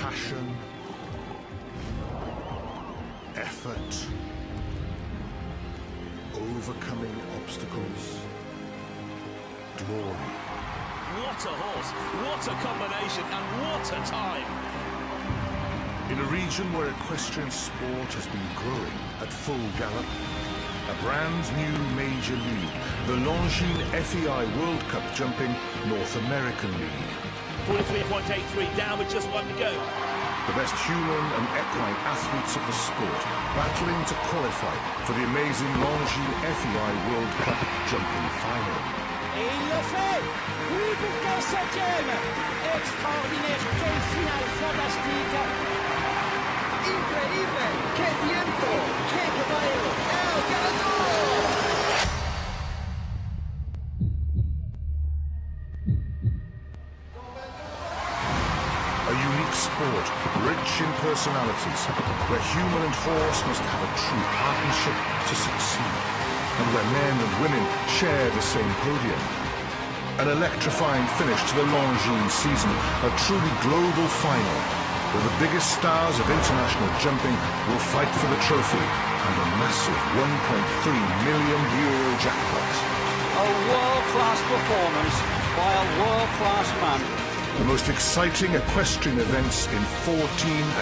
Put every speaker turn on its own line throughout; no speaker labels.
passion, effort, overcoming obstacles, glory.
What a horse, what a combination, and what a time!
In a region where equestrian sport has been growing at full gallop, a brand new major league, the Longines FEI World Cup Jumping North American League.
43.83 down with just one to go.
The best human and equine athletes of the sport battling to qualify for the amazing Longines FEI World Cup Jumping Final.
Et il le fait! Oui, pour 15e! Extraordinaire, quelle finale fantastique! Increíble! ¡Qué tiempo! ¡Qué caballo! ¡El ganador!
A unique sport, rich in personalities, where human and horse must have a true partnership to succeed, and where men and women share the same podium. An electrifying finish to the Longines season, a truly global final, where the biggest stars of international jumping will fight for the trophy and a massive €1.3 million jackpot.
A world-class performance by a world-class man.
The most exciting equestrian events in 14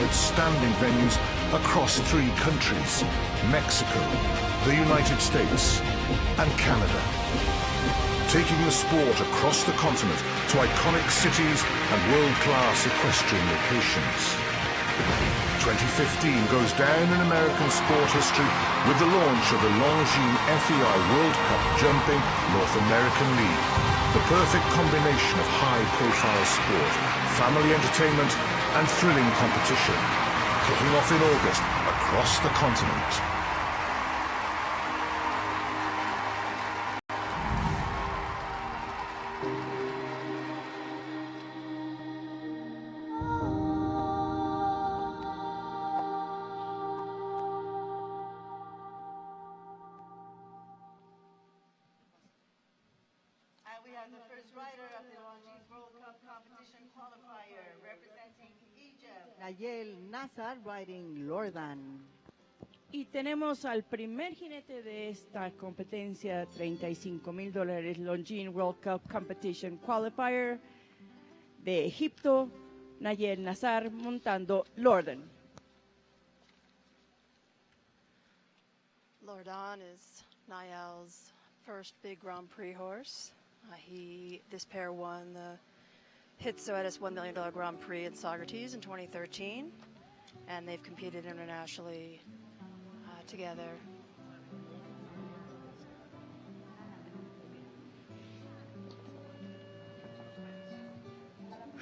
outstanding venues across 3 countries, Mexico, the United States, and Canada. Taking the sport across the continent to iconic cities and world-class equestrian locations. 2015 goes down in American sport history with the launch of the Longines FEI World Cup Jumping North American League. The perfect combination of high-profile sport, family entertainment, and thrilling competition. Kicking off in August across the continent.
We have the first rider of the Longines World Cup competition qualifier representing Egypt. Nayel Nazar riding Lordan.
Y tenemos al primer jinete de esta competencia, $35,000 Longines World Cup Competition Qualifier de Egipto, Nayel Nazar montando Lordan.
Lordan is Nayel's first big Grand Prix horse. This pair won the Hitsoetis $1 million Grand Prix at Socrates in 2013, and they've competed internationally together.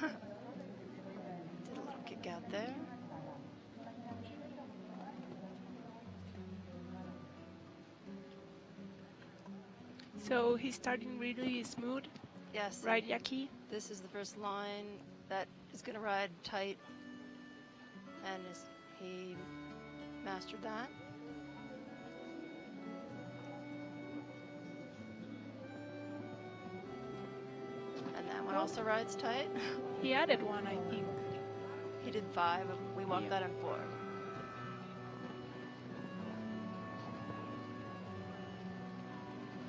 Did a little kick out there.
So he's starting really smooth.
Yes.
Right, Yaki?
This is the first line that is going to ride tight, and he mastered that. And that one also rides tight.
He added one, I think.
He did 5. We walked that in 4.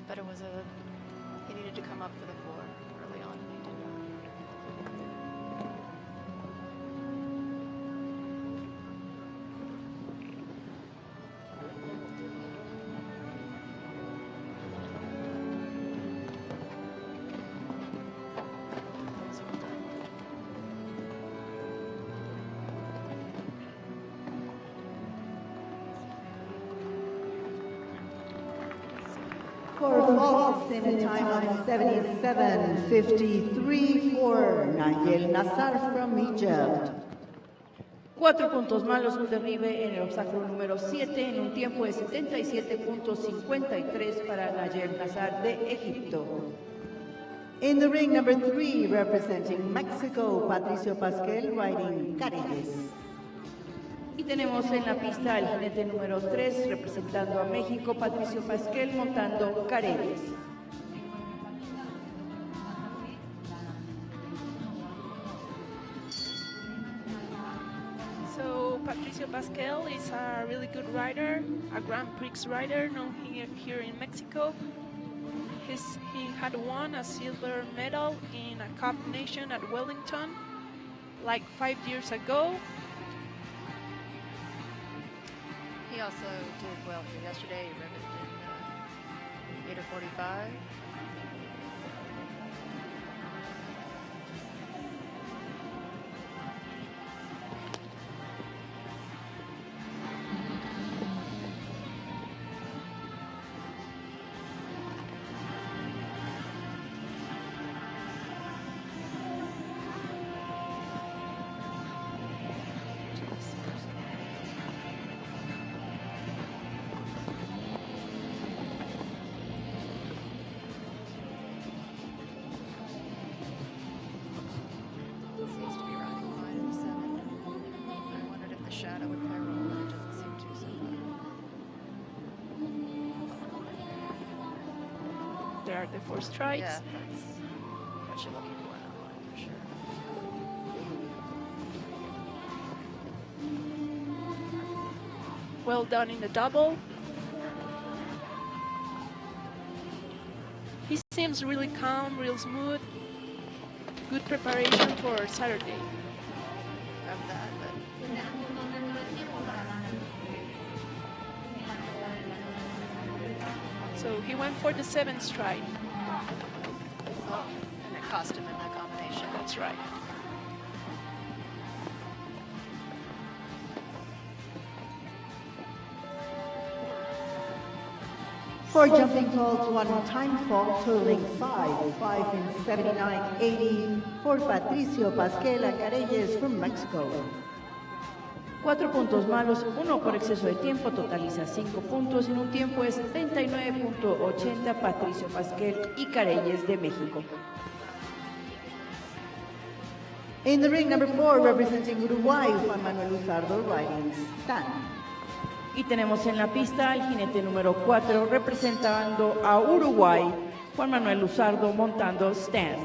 But he needed to come up for the 4 early on, and he did not.
For falls in a time of 77.53 for Nayel Nazar from Egypt.
4 puntos malos, un derribe en el obstáculo número 7 en un tiempo de 77.53 para Nayel Nazar de Egipto.
In the ring, number 3, representing Mexico, Patricio Pasquel riding Caribes.
Y tenemos en la pista al jinete número 3, representando a México, Patricio Pasquel montando Caribes.
Patricio Pascal is a really good rider, a Grand Prix rider known here in Mexico. He had won a silver medal in a Cup Nation at Wellington like 5 years ago.
He also did well here yesterday. He riveted in 8:45. Seems to be riding wide in 7. I wondered if the shadow would play a role, but it doesn't seem to so far.
There are the 4 strikes.
Yeah, that's what you're looking for in that line for sure.
Well done in the double. He seems really calm, real smooth. Good preparation for Saturday.
Of that, but
So he went for the 7th strike.
oh, and it cost him in that combination.
That's right.
For jumping fault, one time fault totaling 5 in 79.80 for Patricio Pascal Careyes from Mexico.
4 puntos malos, 1 por exceso de tiempo, totaliza 5 puntos en un tiempo de 79.80 Patricio Pascal y Careyes de México.
In the ring, number 4, representing Uruguay, Juan Manuel Luzardo, riding stand.
Y tenemos en la pista al jinete número 4 representando a Uruguay, Juan Manuel Luzardo montando stand.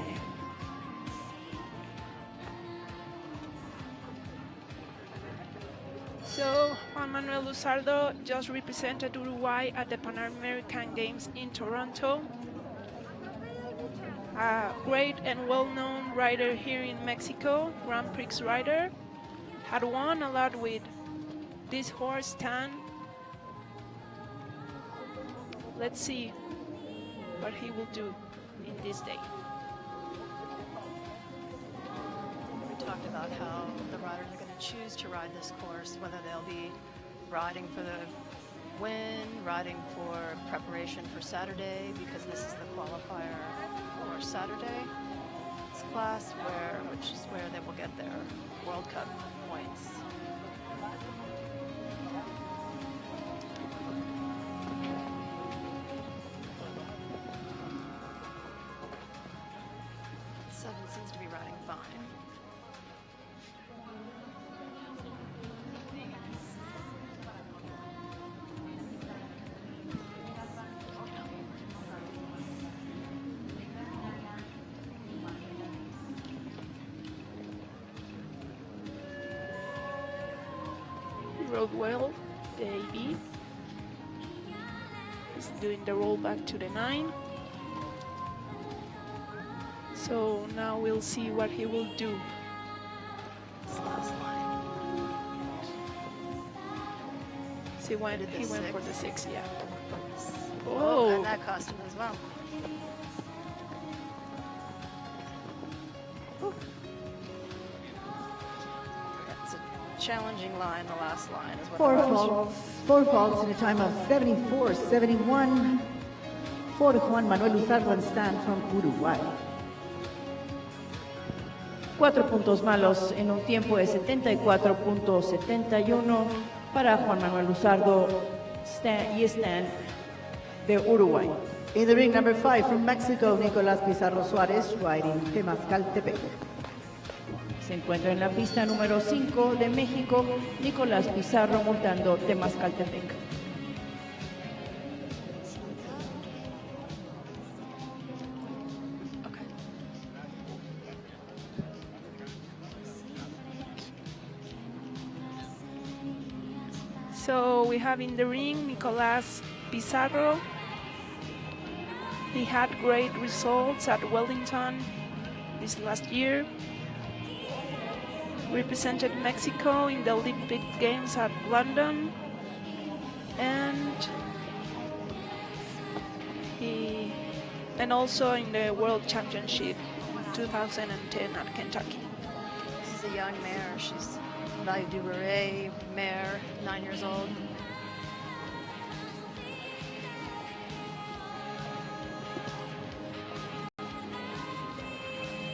So Juan Manuel Luzardo just represented Uruguay at the Pan American Games in Toronto. A great and well-known rider here in Mexico, Grand Prix rider. Had won a lot with this horse, Tan. Let's see what he will do in this day.
We talked about how the riders are going to choose to ride this course, whether they'll be riding for the win, riding for preparation for Saturday, because this is the qualifier for Saturday. This class, which is where they will get their World Cup points. Seems to be riding fine.
He rode well, the AB. He's doing the roll back to the 9. So now we'll see what he will do.
This last line.
See when
Did the
he went
6.
for the 6, yeah.
Oh,
Oh,
and that cost him as well. It's a challenging line, the last line is what
4 faults in a time of 74.71 for Juan Manuel Luzardo and stand from Uruguay.
4 puntos malos en un tiempo de 74.71 para Juan Manuel Luzardo y stand de Uruguay.
In the ring, number 5 from Mexico, Nicolás Pizarro Suárez, riding Temazcaltepec.
Se encuentra en la pista número 5 de México, Nicolás Pizarro montando Temazcaltepec.
So we have in the ring Nicolas Pizarro. He had great results at Wellington this last year. Represented Mexico in the Olympic Games at London, and also in the World Championship 2010 at Kentucky.
This is a young mare. She's Valle mare, 9 years old.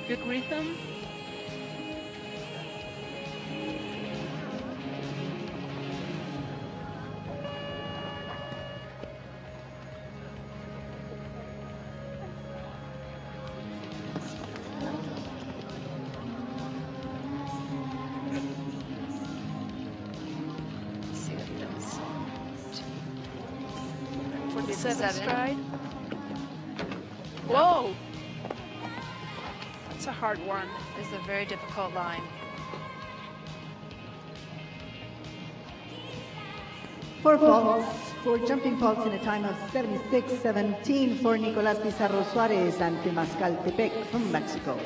Good rhythm.
See what he does.
For the 7th
7.
stride. Whoa! That's a hard one.
This is a very difficult line.
Four faults, 4 jumping faults in a time of 76-17 for Nicolás Pizarro Suárez ante Mascaltepec from Mexico.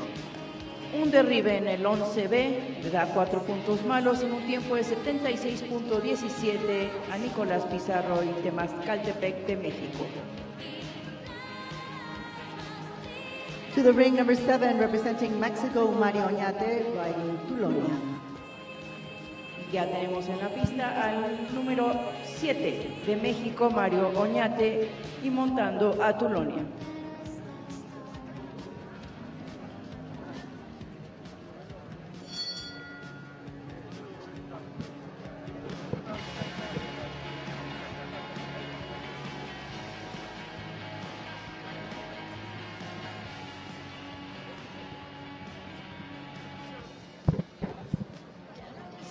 Un derribe en el 11B, le da 4 puntos malos en un tiempo de 76.17 a Nicolás Pizarro y de Mascaltepec de México.
To the ring, number 7, representing Mexico, Mario Oñate, riding Tulonia.
Ya tenemos en la pista al número 7 de México, Mario Oñate, y montando a Tulonia.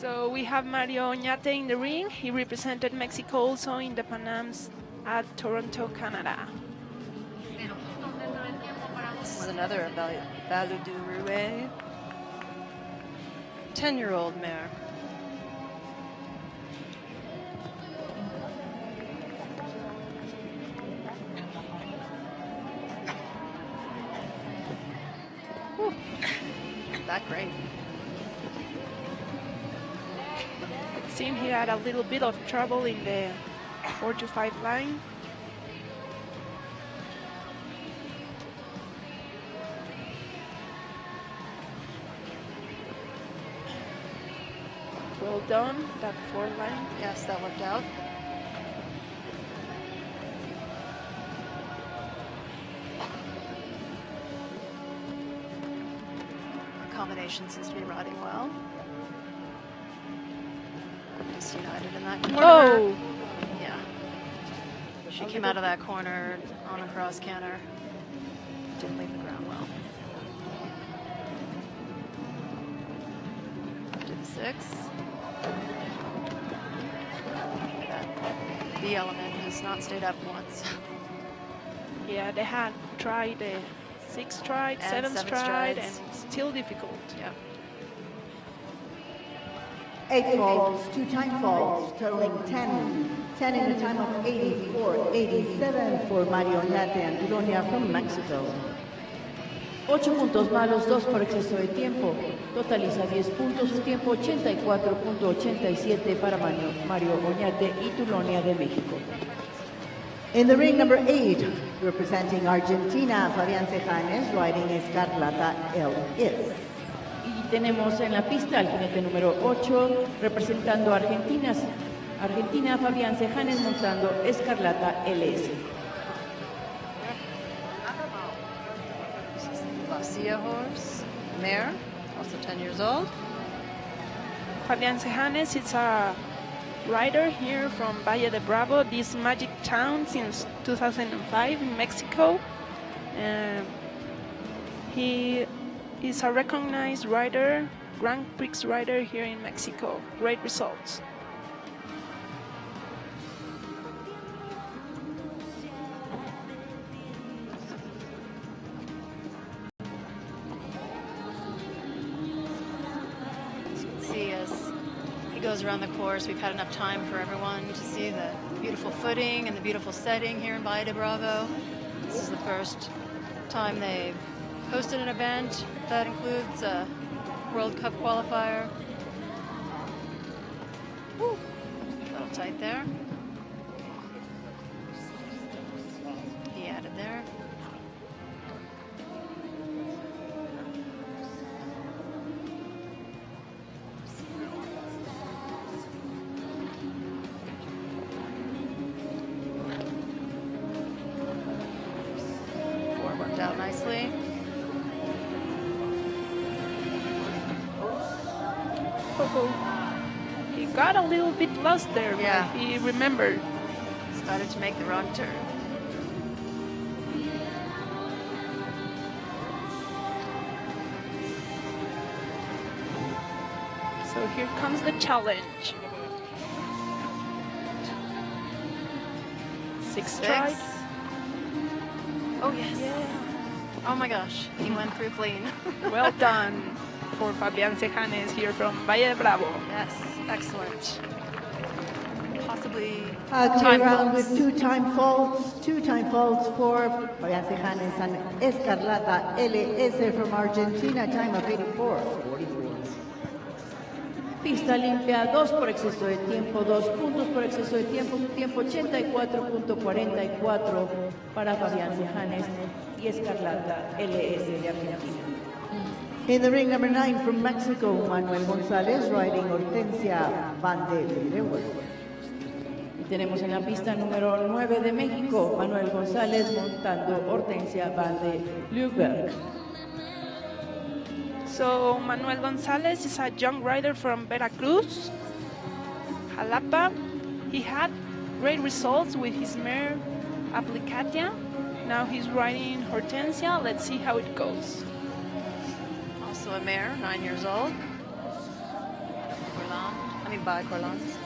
So we have Mario Oñate in the ring. He represented Mexico also in the Pan Ams at Toronto, Canada.
This is another Valle 10-year-old mare. Whew. That great.
It seemed he had a little bit of trouble in the 4 to 5 line. Well done, that 4 line.
Yes, that worked out. Combination seems to be riding well. United in that corner.
Oh!
Yeah. She came out of that corner on a cross canter. Didn't leave the ground well. To the 6. The element has not stayed up once.
Yeah, they had tried the 6th stride,
And
7th
seven
stride,
strides.
and still difficult.
Yeah.
8 faults, 2 time faults, totaling 10. 10 in a time of 84-87 for Mario Oñate and Tulonia from Mexico.
8 puntos malos, 2 por exceso de tiempo. Totaliza 10 puntos, su tiempo 84.87 para Mario Oñate y Tulonia de México.
In the ring, number 8, representing Argentina, Fabián Cejanes, riding Escarlata LS.
Y tenemos en la pista al jinete número 8, representando a Argentina, Fabián Cejanes montando Escarlata LS.
This is the Garcia horse, mare, also 10 years old.
Fabián Cejanes is a rider here from Valle de Bravo, this magic town since 2005 in Mexico. He is a recognized rider, Grand Prix rider here in Mexico. Great results.
As you can see, as he goes around the course. We've had enough time for everyone to see the beautiful footing and the beautiful setting here in Valle de Bravo. This is the first time they've hosted an event that includes a World Cup qualifier. Woo. A little tight there. He added there. Worked out nicely.
He got a little bit lost there.
Yeah.
But he remembered.
Started to make the wrong turn.
So here comes the challenge. 6 tries.
Oh, yes. Oh my gosh, he went through clean.
Well done for Fabián Cejanes here from Valle de Bravo.
Yes, excellent. Possibly
A clear
time
round
faults.
with two time faults for Fabián Cejanes and Escarlata LS from Argentina, time of 84:44.
Pista limpia, 2 por exceso de tiempo, 2 puntos por exceso de tiempo, su tiempo 84.44 para Fabián Cejanes y Escarlata LS de Argentina.
In the ring, number 9 from Mexico, Manuel González riding Hortensia Valle.
Y tenemos en la pista número 9 de México, Manuel González montando Hortensia Valle Luberg.
So Manuel González is a young rider from Veracruz, Jalapa. He had great results with his mare Aplicatia. Now he's riding Hortensia. Let's see how it goes.
Also a mare, 9 years old. By Corlans.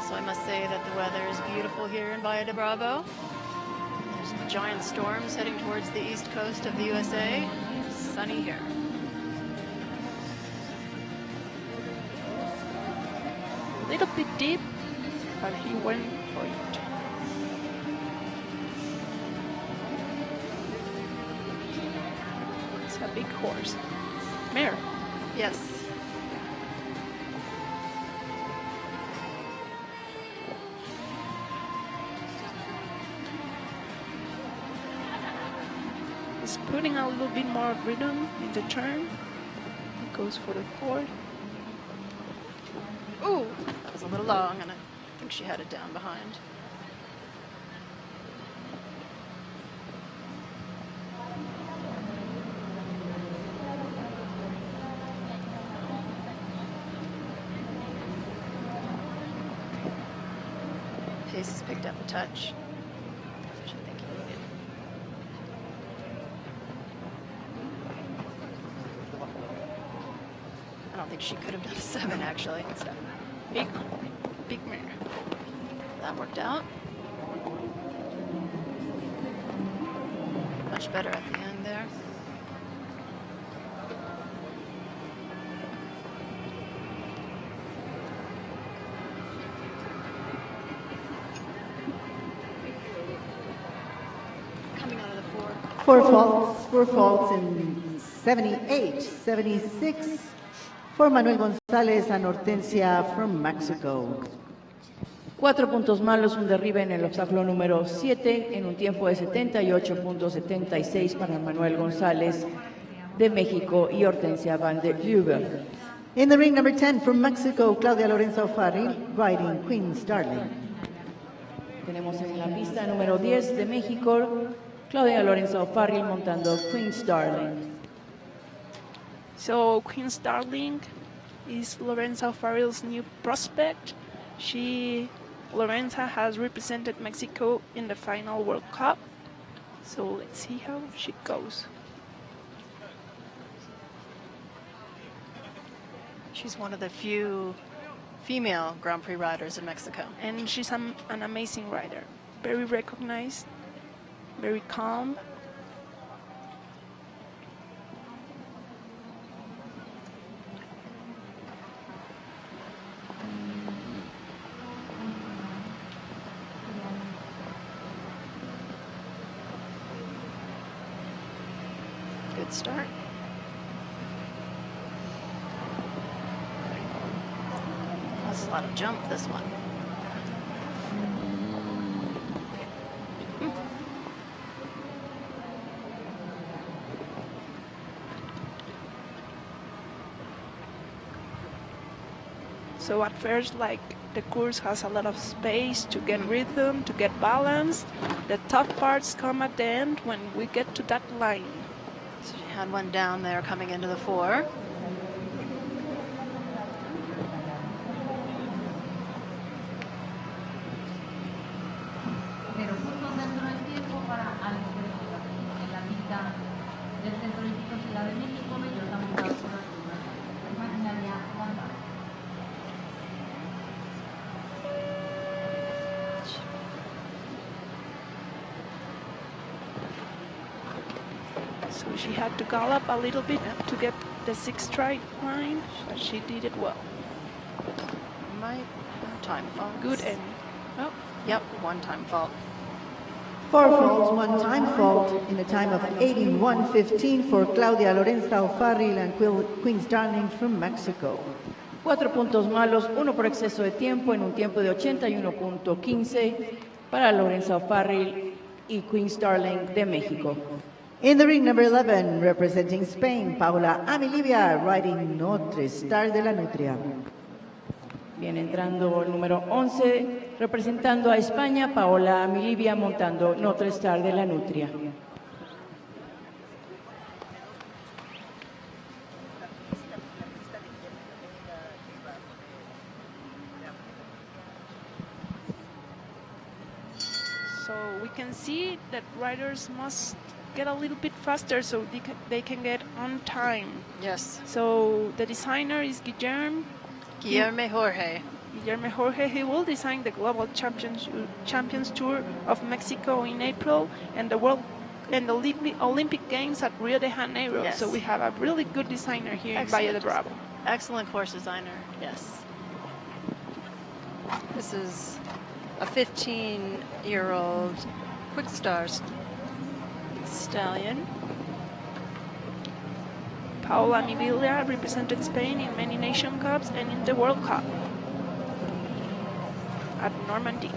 So I must say that the weather is beautiful here in Valle de Bravo. There's giant storms heading towards the east coast of the USA. Sunny here.
A little bit deep, but he went for it. It's a big horse. Mare.
Yes.
He's putting a little bit more rhythm in the turn. He goes for the fourth.
Ooh, that was a little long, and I think she had it down behind. Pace has picked up a touch. Which I think he needed. I don't think she could have done a 7, actually. So.
Big mare.
That worked out. Much better at the end there. Coming out of the 4.
Four faults in 78, 76 for Manuel González and Hortensia from Mexico.
4 puntos malos, un derribe en el obstáculo número 7 en un tiempo de 78.76 para Manuel González de México y Hortensia Van der Luber.
In the ring, number 10 from Mexico, Claudia Lorenzo Farril riding Queen's Darling.
Tenemos en la pista número 10 de México, Claudia Lorenzo Farril montando Queen's Darling.
So Queen's Darling is Lorenza Farrell's new prospect. Lorenza has represented Mexico in the final World Cup. So let's see how she goes.
She's one of the few female Grand Prix riders in Mexico.
And she's an amazing rider. Very recognized, very calm.
Good start. That's a lot of jump, this one.
So at first, like, the course has a lot of space to get rhythm, to get balance. The tough parts come at the end when we get to that line.
So she had one down there coming into the 4.
Pero justo dentro del tiempo para en la pista del Centro Olímpico Ciudad de México, ellos han montado por las curvas. Imaginaria Wanda.
So she had to gallop a little bit to get the 6th straight line, but she did it well.
Might time fault.
Good end.
Oh, yep, one time fault.
4 faults, 1 time fault in a time of 81.15 for Claudia Lorenza O'Farrill and Queen's Darling from Mexico.
4 puntos malos, 1 por exceso de tiempo en un tiempo de 81.15 para Lorenza O'Farrill y Queen's Darling de México.
In the ring, number 11, representing Spain, Paula Amilibia, riding Notre Star de la Nutria.
Viene entrando el número 11, representando a España, Paola Amilibia, montando Notre Star de la Nutria.
So we can see that riders must get a little bit faster so they can get on time.
Yes.
So the designer is Guillermo
Jorge.
Guillermo Jorge. He will design the Global Champions Tour of Mexico in April and the Olympic Games at Rio de Janeiro.
Yes.
So we have a really good designer here in Valle de Bravo.
Excellent course designer, yes. This is a 15-year-old Quick Stars stallion.
Paola Amilibia represented Spain in many Nation Cups and in the World Cup at Normandy.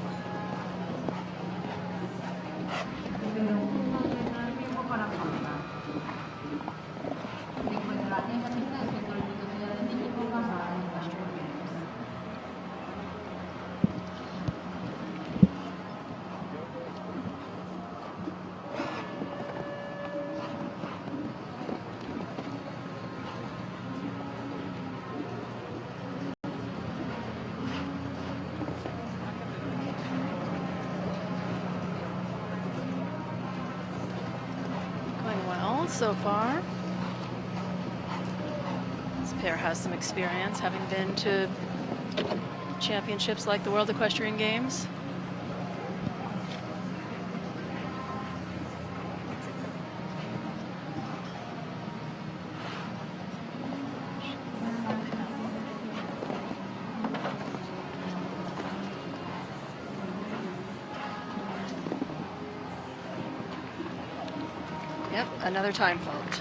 So far. This pair has some experience, having been to championships like the World Equestrian Games. Yep, another time fault.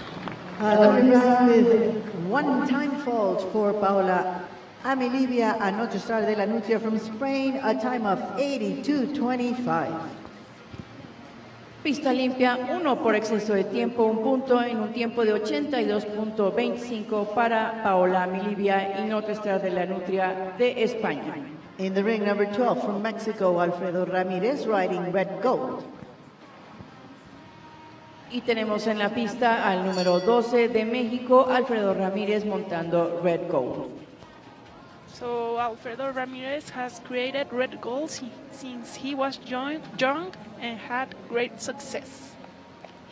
With 1 time fault for Paola Amilibia and Notre Star de la Nutria from Spain, a time of 82.25.
Pista limpia, 1 por exceso de tiempo, 1 punto en un tiempo de 82.25 para Paola Amilibia y Notre Star de la Nutria de España.
In the ring, number 12 from Mexico, Alfredo Ramírez, riding Red Gold.
Y tenemos en la pista al número 12 de México, Alfredo Ramírez, montando Red Gold.
So Alfredo Ramirez has created Red Gold since he was young and had great success.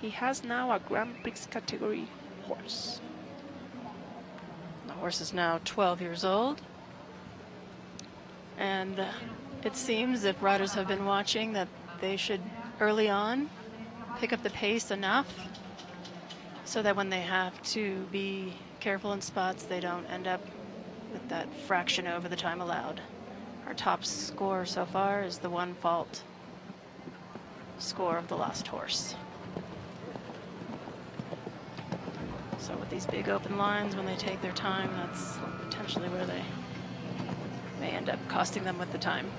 He has now a Grand Prix category horse.
The horse is now 12 years old. And it seems, if riders have been watching, that they should early on pick up the pace enough so that when they have to be careful in spots, they don't end up with that fraction over the time allowed. Our top score so far is the 1 fault score of the last horse. So with these big open lines, when they take their time, that's potentially where they may end up costing them with the time.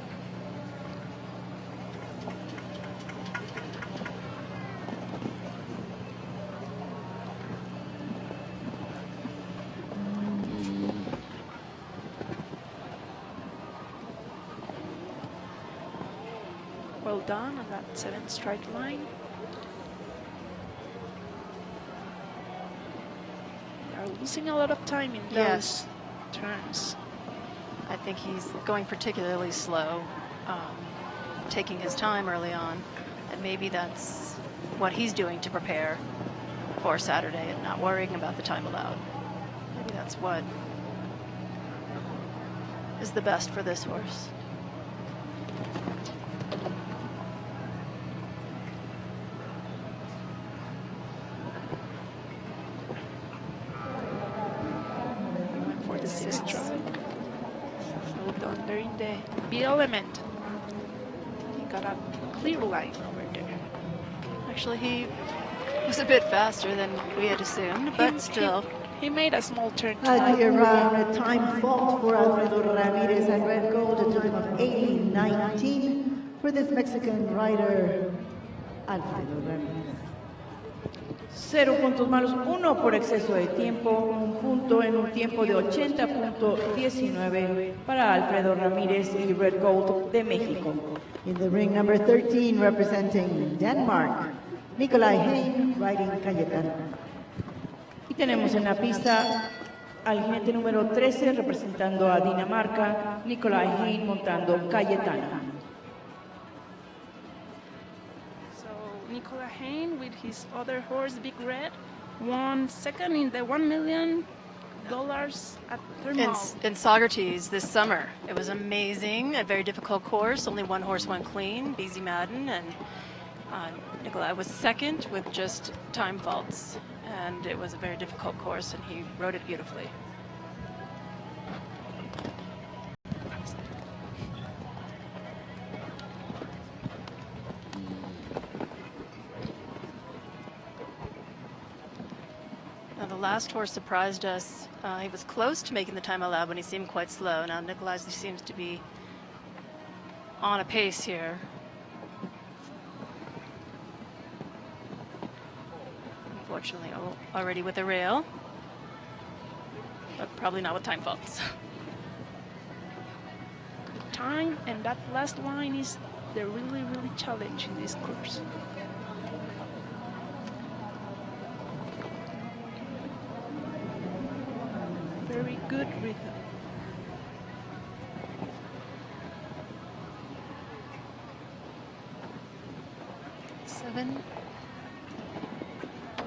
Well done on that 7th strike line. They are losing a lot of time in those turns.
I think he's going particularly slow, taking his time early on, and maybe that's what he's doing to prepare for Saturday and not worrying about the time allowed. Maybe that's what is the best for this horse.
For the 6th strike. Well done there in the B element. He got a clear line over there.
Actually, he was a bit faster than we had assumed, but still.
He made a small turn.
Here a time fault for Alfredo Ramirez at red gold, a time of 80:19 for this Mexican rider, Alfredo Ramirez.
0 puntos malos, 1 por exceso de tiempo, 1 punto en un tiempo de 80.19 para Alfredo Ramírez y Red Gold de México.
In the ring, number 13, representing Denmark, Nikolai Hain, riding Cayetana.
Y tenemos en la pista al jinete número 13 representando a Dinamarca, Nikolai Hain montando Cayetana.
Nicola Hain with his other horse, Big Red, won 2nd in the $1 million at Thermal.
In Socrates this summer. It was amazing, a very difficult course. Only 1 horse went clean, BZ Madden, and Nikolai was 2nd with just time faults. And it was a very difficult course, and he rode it beautifully. The last horse surprised us. He was close to making the time allowed when he seemed quite slow. Now Nikolai seems to be on a pace here. Unfortunately, already with a rail, but probably not with time faults.
Time and that last line is the really challenge in this course. Very good rhythm.
Seven.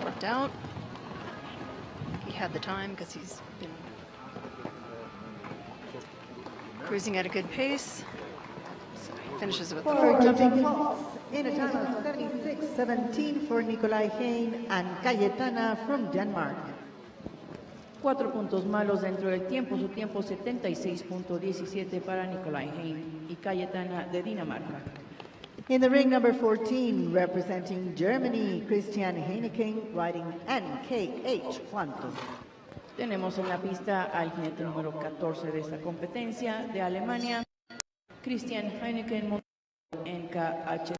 Worked out. He had the time because he's been cruising at a good pace. So he finishes with the
4 jumping faults in a time of 76:17 for Nikolai Hain and Cayetana from Denmark.
4 puntos malos dentro del tiempo, su tiempo 76.17 para Nikolai Hain y Cayetana de Dinamarca.
In the ring, number 14, representing Germany, Christian Heineken, riding NKH Quanto.
Tenemos en la pista al jinete número 14 de esta competencia de Alemania, Christian Heineken, NKH.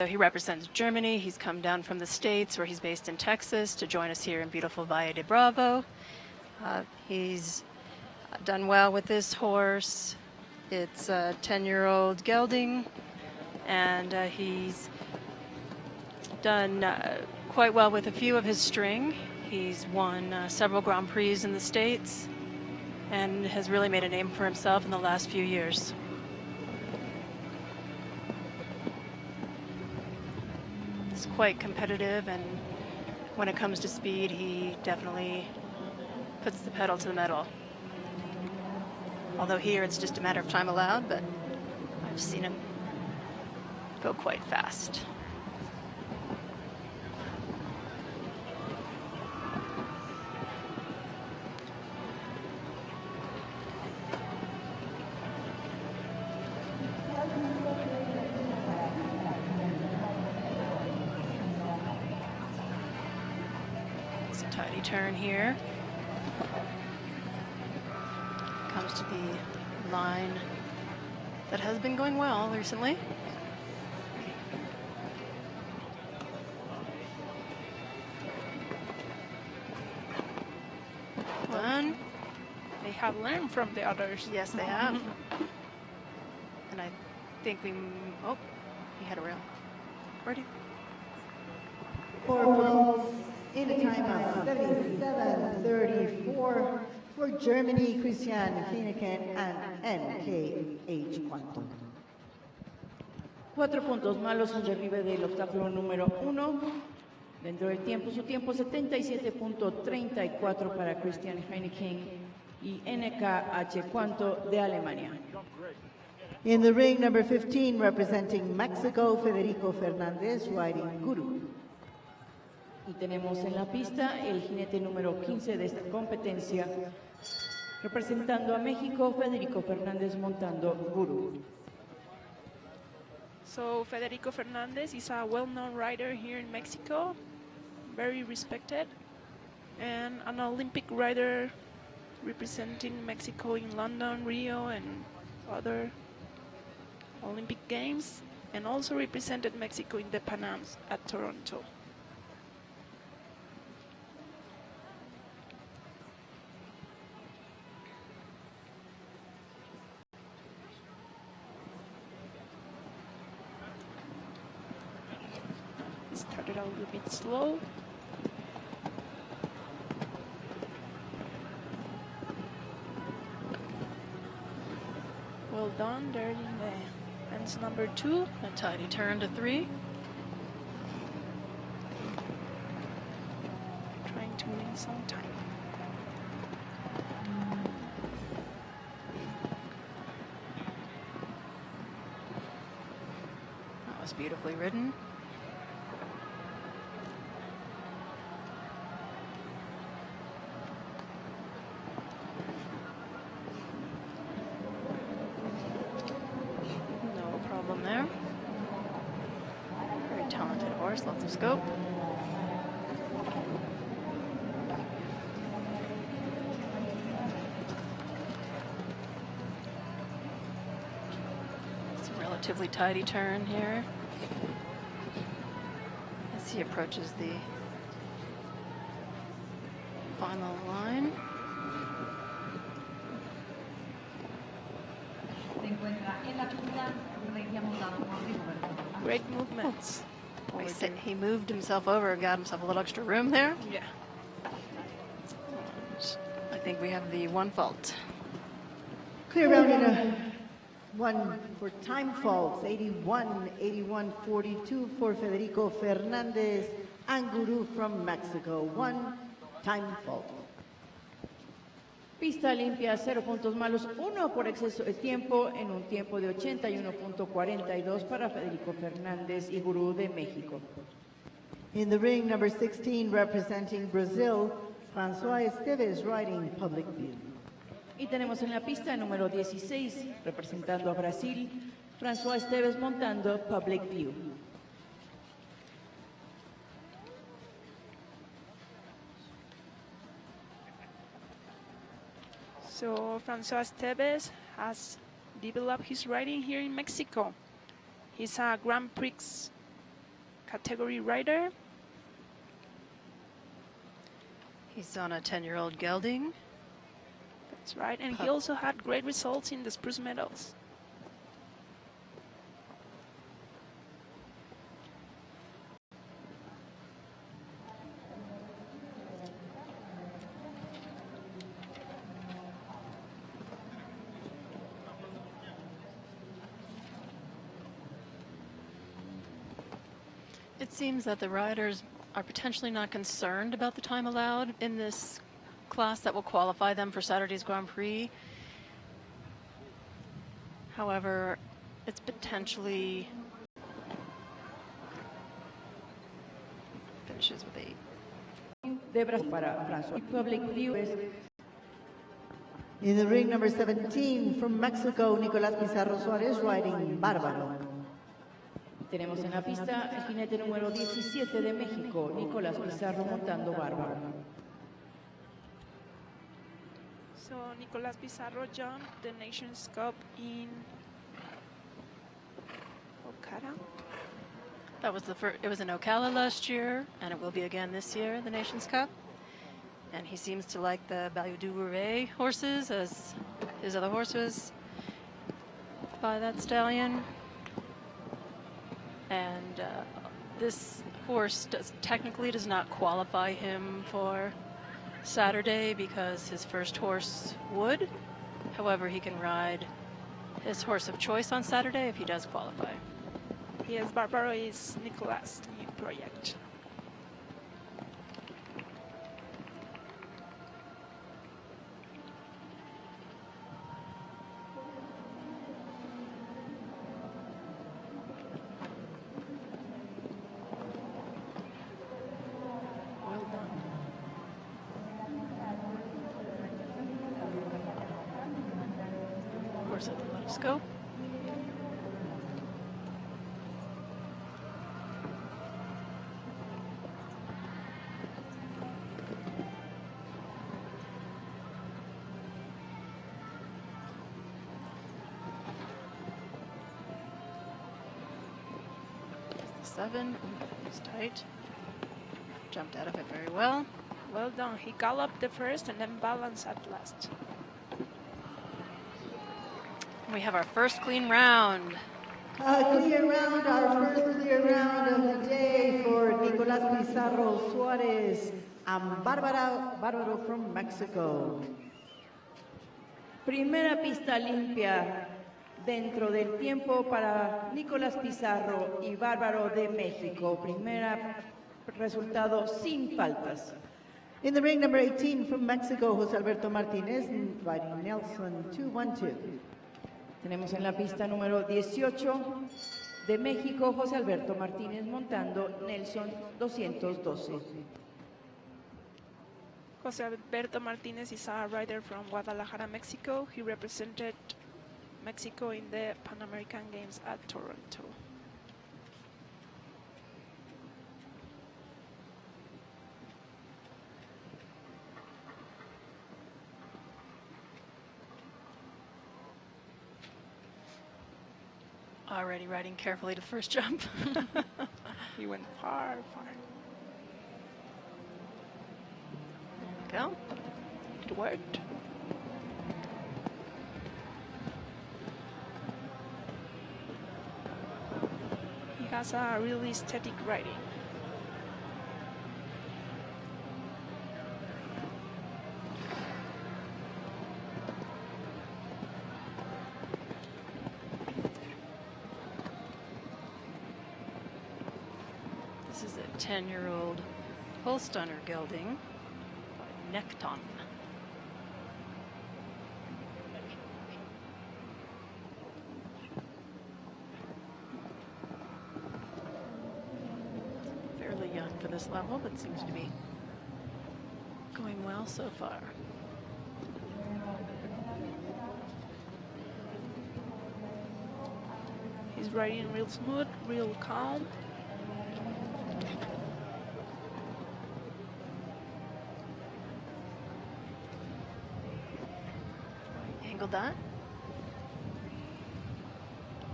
So he represents Germany. He's come down from the States, where he's based in Texas, to join us here in beautiful Valle de Bravo. He's done well with this horse. It's a 10-year-old gelding, and he's done quite well with a few of his string. He's won several Grand Prix in the States and has really made a name for himself in the last few years. He's quite competitive, and when it comes to speed, he definitely puts the pedal to the metal. Although here it's just a matter of time allowed, but I've seen him go quite fast. It's a tidy turn here. Comes to the line that has been going well recently. Done.
They have learned from the others.
Yes, they have. And I think we... Oh, he had a rail. Ready?
4 faults in a time of 77.34 for Germany, Christian Heineken and NKH Quantum.
4 puntos malos en derribe del obstáculo número 1. Dentro del tiempo, su tiempo 77.34 para Christian Heineken y NKH Quanto de Alemania.
In the ring, number 15, representing Mexico, Federico Fernandez, riding Guru.
Y tenemos en la pista el jinete número 15 de esta competencia, representando a México, Federico Fernández montando Guru.
So Federico Fernandez is a well-known rider here in Mexico, very respected, and an Olympic rider representing Mexico in London, Rio, and other Olympic Games, and also represented Mexico in the Pan Ams at Toronto. Started a little bit slow. Well done there in the ends number 2.
A tidy turn to 3.
Trying to win some time.
That was beautifully ridden. There. Very talented horse, lots of scope. It's a relatively tidy turn here as he approaches the final line.
Great movements.
He moved himself over and got himself a little extra room there.
Yeah.
I think we have the 1 fault.
Clear round in a 1 for time faults, 81.42 for Federico Fernandez and Guru from Mexico. 1 time fault.
Pista limpia, 0 puntos malos, 1 por exceso de tiempo en un tiempo de 81.42 para Federico Fernández y Gurú de México.
In the ring, number 16, representing Brazil, François Esteves riding Public View.
Y tenemos en la pista número 16, representando a Brasil, François Esteves montando Public View.
So François Esteves has developed his riding here in Mexico. He's a Grand Prix category rider.
He's on a 10-year-old gelding.
That's right, and he also had great results in the Spruce Medals.
It seems that the riders are potentially not concerned about the time allowed in this class that will qualify them for Saturday's Grand Prix. However, it's potentially finishes with 8.
De Brasil para François Public View es
In the ring, number 17 from Mexico, Nicolás Pizarro Suárez riding Bárbaro.
Tenemos en la pista el jinete número 17 de México, Nicolás Pizarro montando Bárbaro.
So Nicolás Pizarro jumped the Nations Cup in Okada.
That was the first. It was in Ocala last year, and it will be again this year, the Nations Cup. And he seems to like the Valle du Rouet horses as his other horses by that stallion. And this horse technically does not qualify him for Saturday because his first horse would. However, he can ride his horse of choice on Saturday if he does qualify.
Yes, Barbaro is Nicolás' new project.
Well done.
Horse at the left scope. Seven, it's tight. Jumped out of it very well.
Well done. He galloped the first and then balanced at last.
We have our first clean round.
Clear round, our first clear round of the day for Nicolás Pizarro Suárez and Bárbaro from Mexico.
Primera pista limpia dentro del tiempo para Nicolás Pizarro y Bárbaro de México. Primera resultado sin faltas.
In the ring, number 18 from Mexico, José Alberto Martínez riding Nelson 212.
Tenemos en la pista número 18 de México, José Alberto Martínez montando Nelson 212.
José Alberto Martínez is a rider from Guadalajara, Mexico. He represented Mexico in the Pan American Games at Toronto.
Already riding carefully to the first jump.
He went far, far.
Go.
It worked. He has a really static riding.
This is a 10-year-old Holsteiner gelding by Nekton. Fairly young for this level, but seems to be going well so far.
He's riding real smooth, real calm.
Angled that.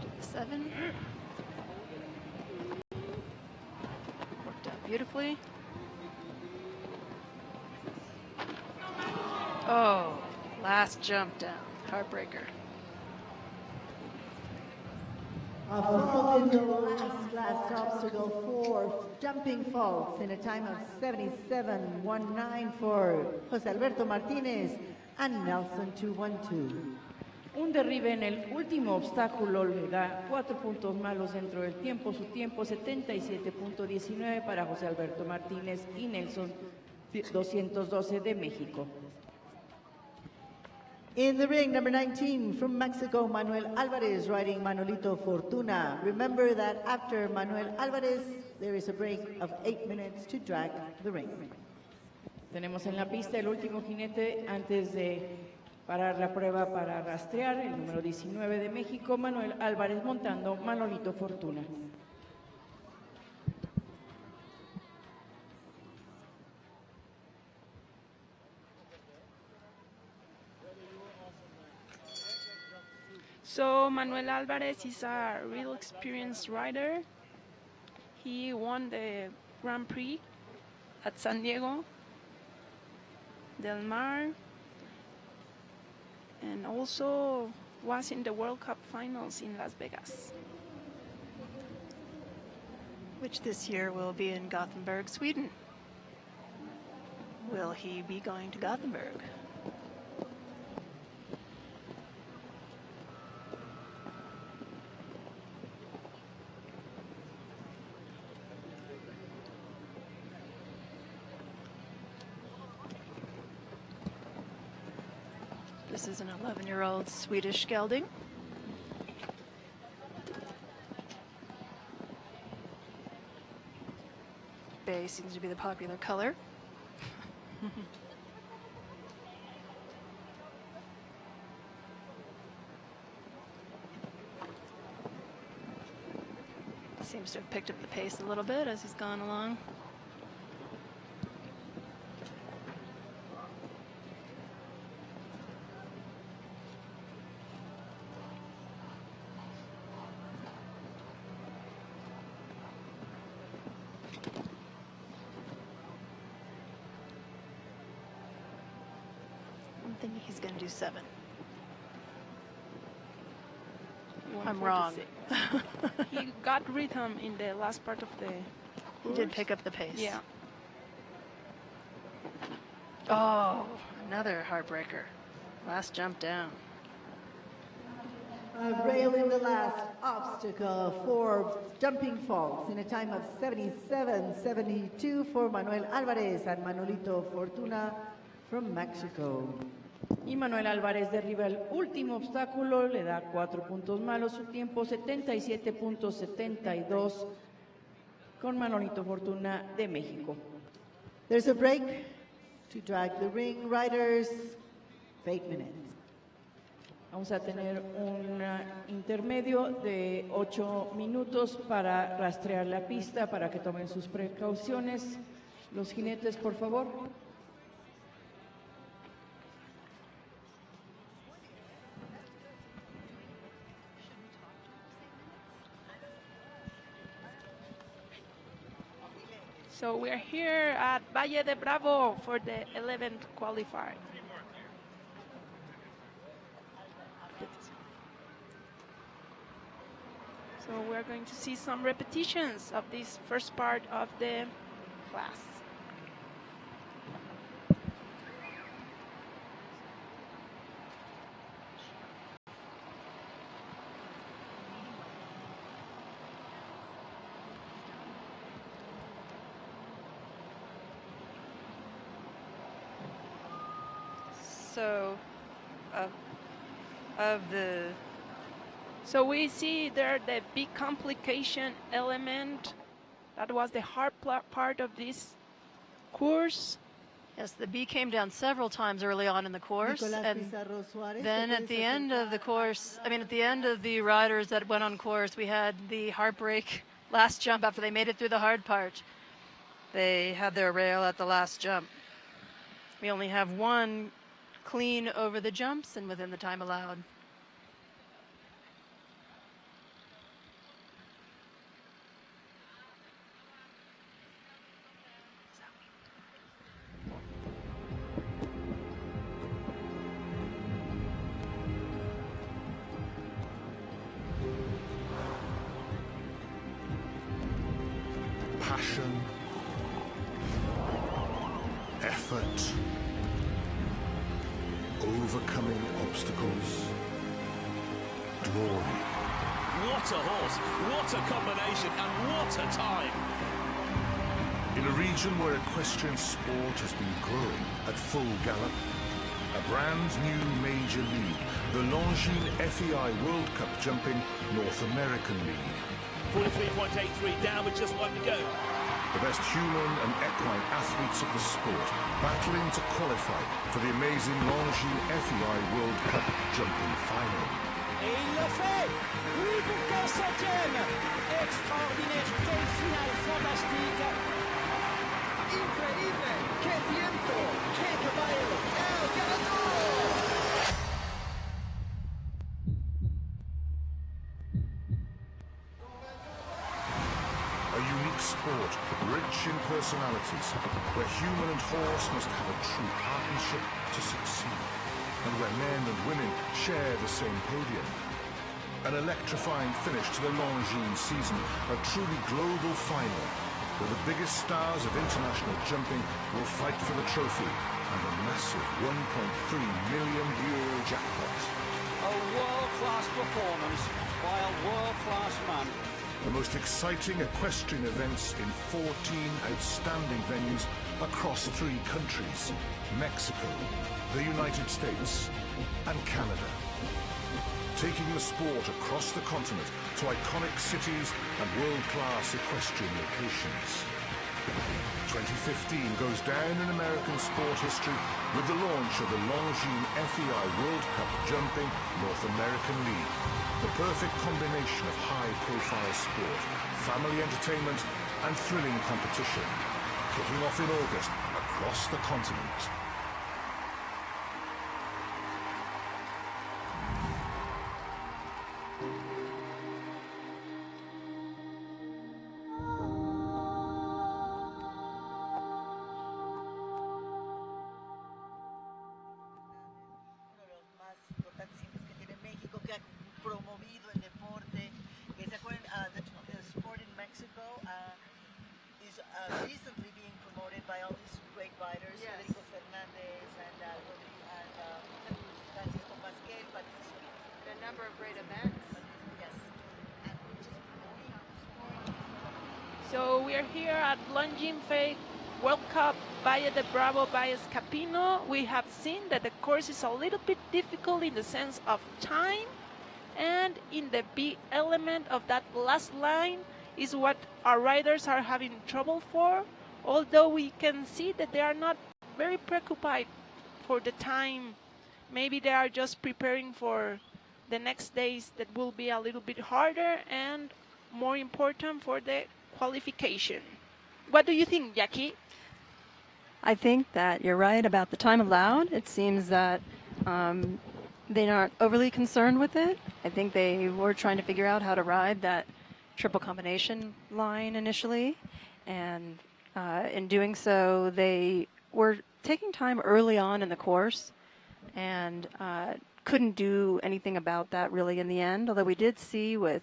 To the 7. Worked out beautifully. Oh, last jump down. Heartbreaker.
A fault in the last obstacle, 4 jumping faults in a time of 77.19 for José Alberto Martínez and Nelson 212.
Un derribe en el último obstáculo le da 4 puntos malos dentro del tiempo. Su tiempo 77.19 para José Alberto Martínez y Nelson 212 de México.
In the ring, number 19 from Mexico, Manuel Alvarez riding Manolito Fortuna. Remember that after Manuel Alvarez, there is a break of 8 minutes to drag the ring.
Tenemos en la pista el último jinete antes de parar la prueba para rastrear, el número 19 de México, Manuel Álvarez montando Manolito Fortuna.
So Manuel Alvarez is a real experienced rider. He won the Grand Prix at San Diego Del Mar and also was in the World Cup finals in Las Vegas.
Which this year will be in Gothenburg, Sweden. Will he be going to Gothenburg? This is an 11-year-old Swedish gelding. Bay seems to be the popular color. Seems to have picked up the pace a little bit as he's gone along. I'm thinking he's going to do 7. I'm wrong.
He got rhythm in the last part of the
He did pick up the pace.
Yeah.
Oh, another heartbreaker. Last jump down.
Rail in the last obstacle for jumping faults in a time of 77.72 for Manuel Alvarez and Manolito Fortuna from Mexico.
Y Manuel Álvarez derriba el último obstáculo, le da 4 puntos malos, su tiempo 77.72 con Manolito Fortuna de México.
There's a break to drag the ring, riders, 8 minutes.
Vamos a tener un intermedio de 8 minutos para rastrear la pista, para que tomen sus precauciones. Los jinetes, por favor.
So we're here at Valle de Bravo for the 11th qualifier. So we're going to see some repetitions of this first part of the class.
So,
So we see there the big complication element. That was the hard part of this course.
yes, the bee came down several times early on in the course, and then at the end of the course, at the end of the riders that went on course, we had the heartbreak last jump after they made it through the hard part. They had their rail at the last jump. We only have one clean over the jumps and within the time allowed.
Passion, effort, overcoming obstacles, glory.
What a horse, what a combination, and what a time.
In a region where equestrian sport has been growing at full gallop, at brand new major league, the Longines FEI World Cup Jumping North American League.
43.83 down with just one to go.
The best human and equine athletes of the sport battling to qualify for the amazing Longines FEI World Cup Jumping Final.
Et il le fait. Oui, pour 15e. Extraordinaire. Quelle finale fantastique. Increíble. Qué tiempo. Qué caballo. El ganador.
A unique sport, rich in personalities, where human and horse must have a true partnership to succeed, and where men and women share the same podium. An electrifying finish to the Longines season, a truly global final, where the biggest stars of international jumping will fight for the trophy and the massive €1.3 million jackpot.
A world-class performance by a world-class man.
The most exciting equestrian events in 14 outstanding venues across 3 countries: Mexico, the United States, and Canada. Taking the sport across the continent to iconic cities and world-class equestrian locations. 2015 goes down in American sport history with the launch of the Longines FEI World Cup Jumping North American League. The perfect combination of high-profile sport, family entertainment, and thrilling competition. Kicking off in August across the continent.
Recently being promoted by all these great riders, Federico Fernandez and Francisco Pasquel, but
A number of great events.
yes, and we're just promoting our sport.
So we are here at Longines FEI World Cup Valle de Bravo by Escapino. We have seen that the course is a little bit difficult in the sense of time, and in the big element of that last line is what our riders are having trouble for, although we can see that they are not very preoccupied for the time. Maybe they are just preparing for the next days that will be a little bit harder and more important for the qualification. What do you think, Jackie?
I think that you're right about the time allowed. It seems that they're not overly concerned with it. I think they were trying to figure out how to ride that triple combination line initially, and in doing so they were taking time early on in the course and couldn't do anything about that really in the end, although we did see with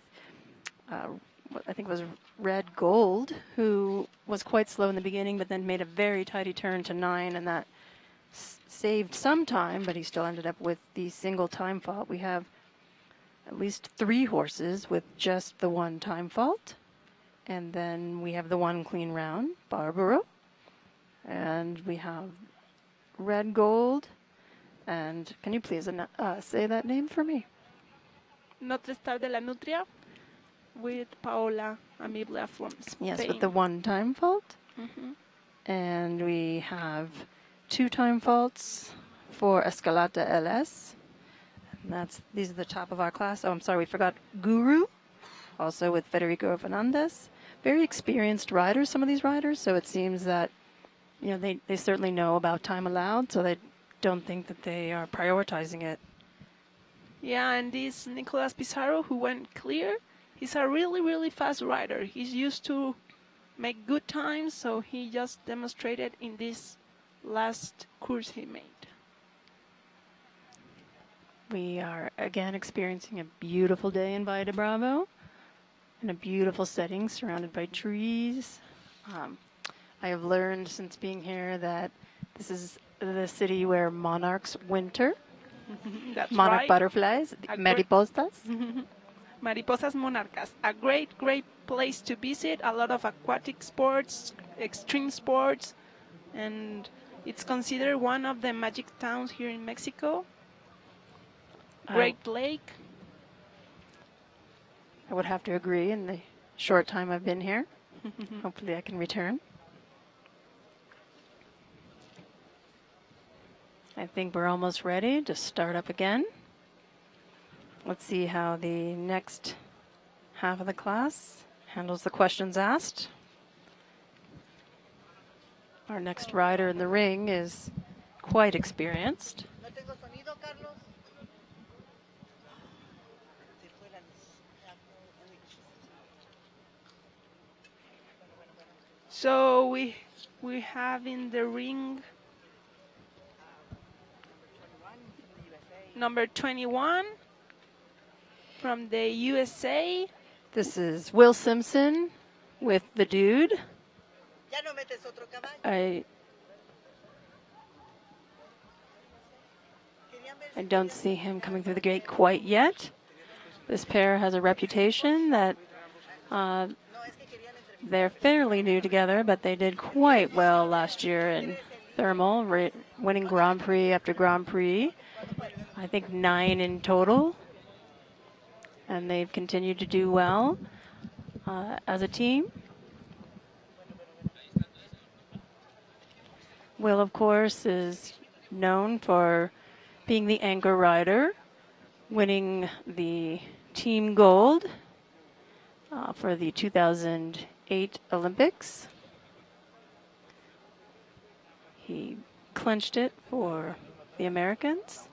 what I think was Red Gold, who was quite slow in the beginning but then made a very tidy turn to 9, and that saved some time, but he still ended up with the single time fault. We have at least 3 horses with just the 1 time fault, and then we have the 1 clean round, Barbaro, and we have Red Gold, and can you please say that name for me?
Notre Star de la Nutria with Paola Amibla from Spain.
Yes, with the 1 time fault.
Mhm.
And we have 2 time faults for Escalata LS. And these are the top of our class. Oh, I'm sorry, we forgot Guru, also with Federico Fernandez. Very experienced riders, some of these riders, so it seems that they certainly know about time allowed, so they don't think that they are prioritizing it.
Yeah, and this Nicolas Pizarro, who went clear, he's a really, really fast rider. He's used to make good times, so he just demonstrated in this last course he made.
We are again experiencing a beautiful day in Valle de Bravo, in a beautiful setting surrounded by trees. I have learned since being here that this is the city where monarchs winter.
That's
Monarch
right.
butterflies, mariposas.
Mariposas monarcas, a great, great place to visit. A lot of aquatic sports, extreme sports, and It's considered one of the magic towns here in Mexico. Great Lake.
I would have to agree in the short time I've been here. Hopefully I can return. I think we're almost ready to start up again. Let's see how the next half of the class handles the questions asked. Our next rider in the ring is quite experienced.
So we have in the ring number 21 from the USA.
This is Will Simpson with the dude. I don't see him coming through the gate quite yet. This pair has a reputation that they're fairly new together, but they did quite well last year in Thermal, winning Grand Prix after Grand Prix. I think 9 in total. And they've continued to do well as a team. Will, of course, is known for being the anchor rider, winning the team gold for the 2008 Olympics. He clinched it for the Americans.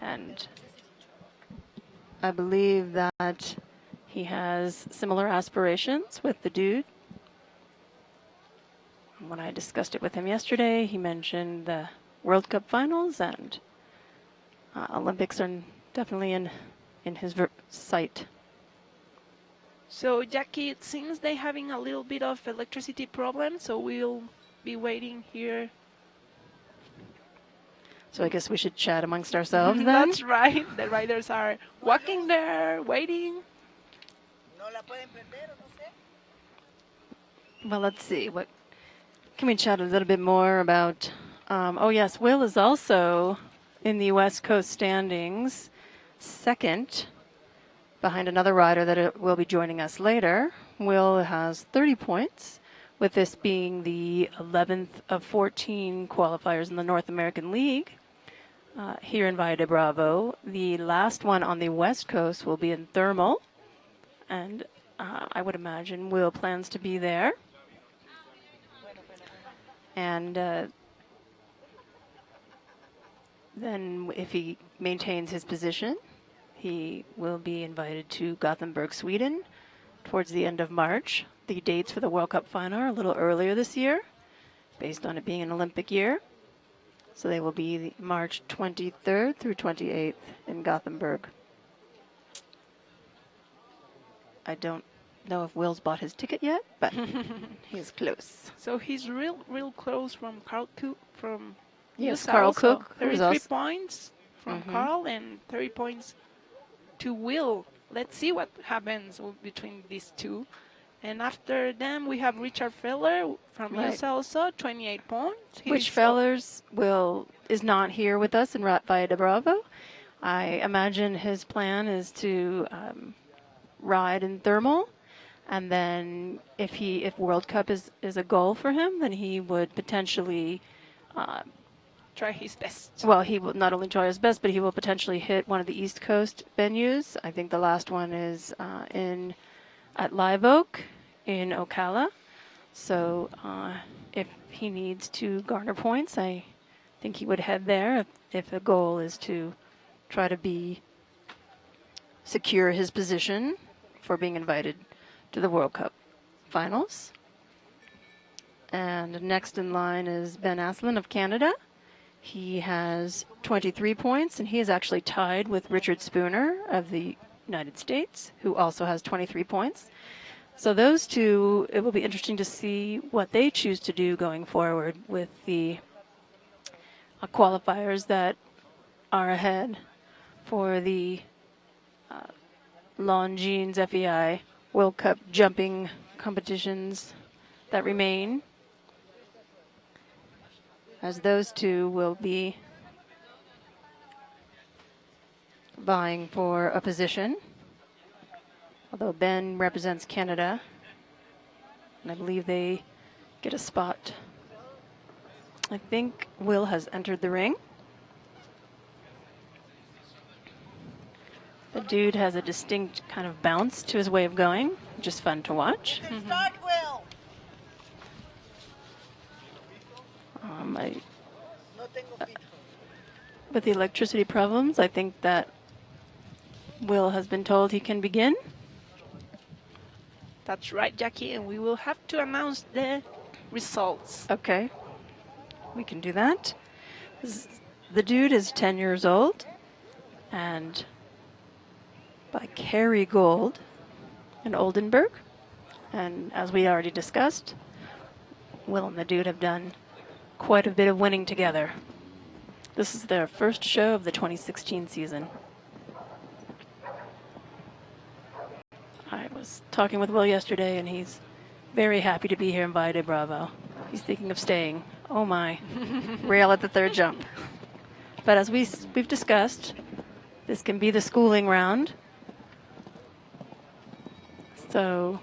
And I believe that he has similar aspirations with the dude. When I discussed it with him yesterday, he mentioned the World Cup finals, and Olympics are definitely in his sight.
So Jackie, it seems they're having a little bit of electricity problem, so we'll be waiting here.
So I guess we should chat amongst ourselves then?
That's right. The riders are walking there, waiting.
Well, let's see. What can we chat a little bit more about? Oh, yes, Will is also in the West Coast standings, second, behind another rider that will be joining us later. Will has 30 points, with this being the 11th of 14 qualifiers in the North American League. Here in Valle de Bravo. The last one on the West Coast will be in Thermal, and I would imagine Will plans to be there. And then if he maintains his position, he will be invited to Gothenburg, Sweden, towards the end of March. The dates for the World Cup final are a little earlier this year, based on it being an Olympic year. So they will be March 23rd through 28th in Gothenburg. I don't know if Will's bought his ticket yet, but he's close.
So he's real close from Carl Cook from
yes,
USA
Carl
also.
Cook.
33 points from Carl and 30 points to Will. Let's see what happens between these two. And after them, we have Richard Feller from USA also, 28 points.
Which Fellers is not here with us in Valle de Bravo. I imagine his plan is to ride in Thermal, and then if World Cup is a goal for him, then he would potentially
try his best.
Well, he will not only try his best, but he will potentially hit one of the East Coast venues. I think the last one is at Live Oak in Ocala. So if he needs to garner points, I think he would head there if the goal is to try to secure his position for being invited to the World Cup finals. And next in line is Ben Aslan of Canada. He has 23 points, and he is actually tied with Richard Spooner of the United States, who also has 23 points. So those two, it will be interesting to see what they choose to do going forward with the qualifiers that are ahead for the Longines FEI World Cup jumping competitions that remain, as those two will be vying for a position. Although Ben represents Canada, and I believe they get a spot. I think Will has entered the ring. The dude has a distinct kind of bounce to his way of going, which is fun to watch.
Start, Will.
With the electricity problems, I think that Will has been told he can begin.
That's right, Jackie, and we will have to announce the results.
Okay, we can do that. The dude is 10 years old, and by Kerry Gold in Oldenburg. And as we already discussed, Will and the dude have done quite a bit of winning together. This is their first show of the 2016 season. I was talking with Will yesterday, and he's very happy to be here in Valle de Bravo. He's thinking of staying. Oh my, rail at the third jump. But as we've discussed, this can be the schooling round. So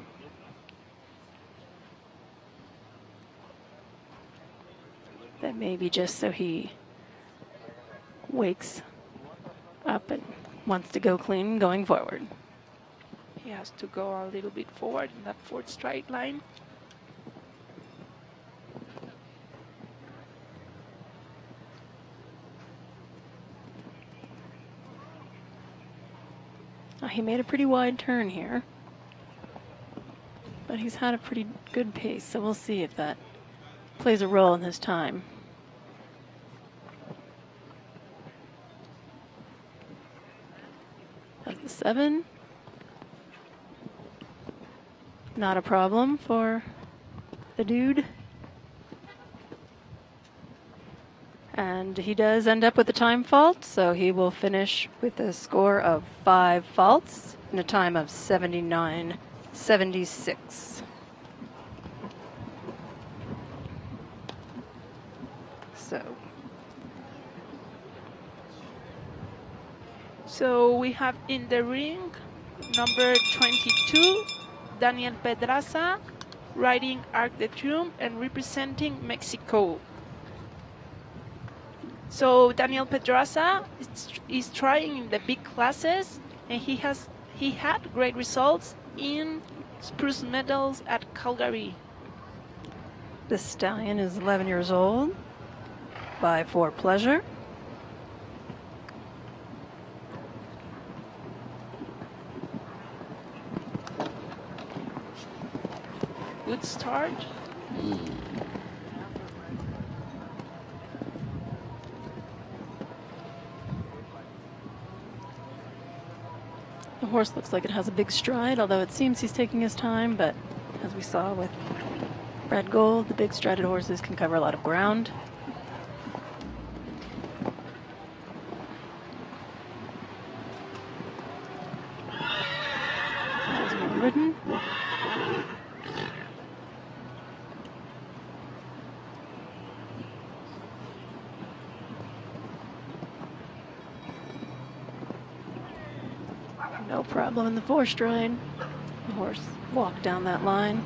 that may be just so he wakes up and wants to go clean going forward.
He has to go a little bit forward in that fourth straight line.
He made a pretty wide turn here, but he's had a pretty good pace, so we'll see if that plays a role in his time. That's the 7. Not a problem for the dude. And he does end up with a time fault, so he will finish with a score of 5 faults in a time of 79.76.
So we have in the ring number 22, Daniel Pedraza, riding Arc de Triomphe and representing Mexico. So Daniel Pedraza is trying in the big classes, and he had great results in spruce medals at Calgary.
The stallion is 11 years old, by For Pleasure.
Good start.
The horse looks like it has a big stride, although it seems he's taking his time, but as we saw with Red Gold, the big strided horses can cover a lot of ground. As well ridden. No problem in the 4 stride. The horse walked down that line.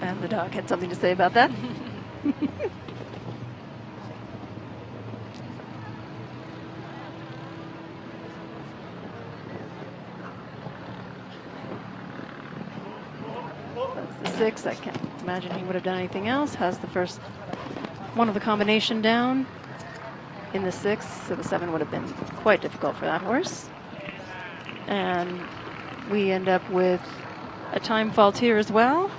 And the dog had something to say about that. That's the 6. I can't imagine he would have done anything else. Has the first one of the combination down in the 6, so the 7 would have been quite difficult for that horse. And we end up with a time fault here as well.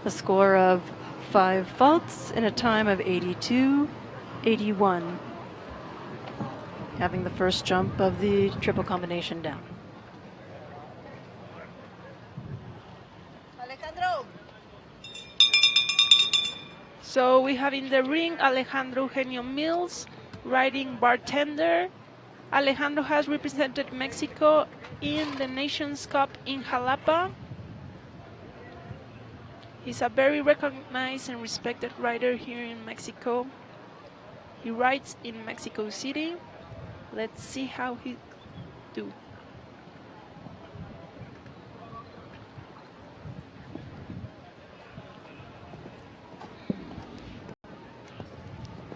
A score of 5 faults in a time of 82.81. Having the first jump of the triple combination down.
Alejandro.
So we have in the ring Alejandro Eugenio Mills riding Bartender. Alejandro has represented Mexico in the Nations Cup in Jalapa. He's a very recognized and respected rider here in Mexico. He rides in Mexico City. Let's see how he do.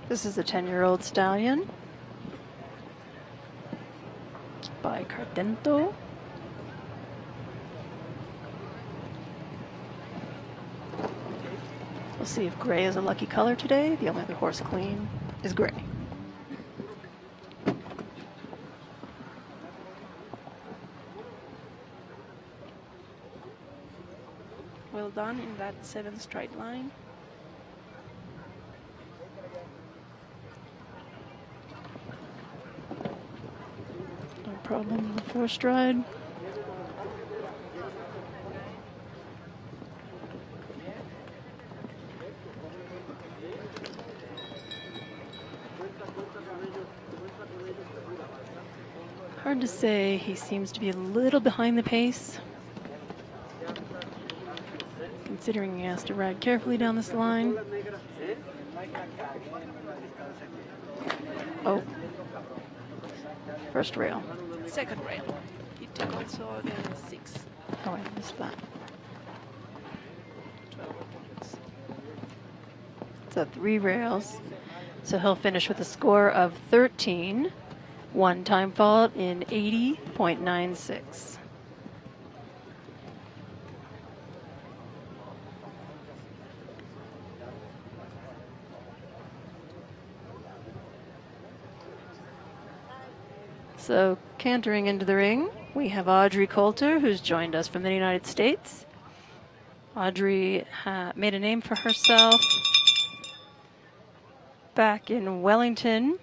This is a 10-year-old stallion by Cardento. We'll see if gray is a lucky color today. The only other horse clean is gray.
Well done in that 7 straight line.
No problem in the 4 stride. Hard to say. He seems to be a little behind the pace, considering he has to ride carefully down this line. Oh, first rail.
Second rail. He took also the 6.
Oh, I missed that.
12 points.
So 3 rails. So he'll finish with a score of 13. 1 time fault in 80.96. So cantering into the ring, we have Audrey Coulter, who's joined us from the United States. Audrey made a name for herself back in Wellington,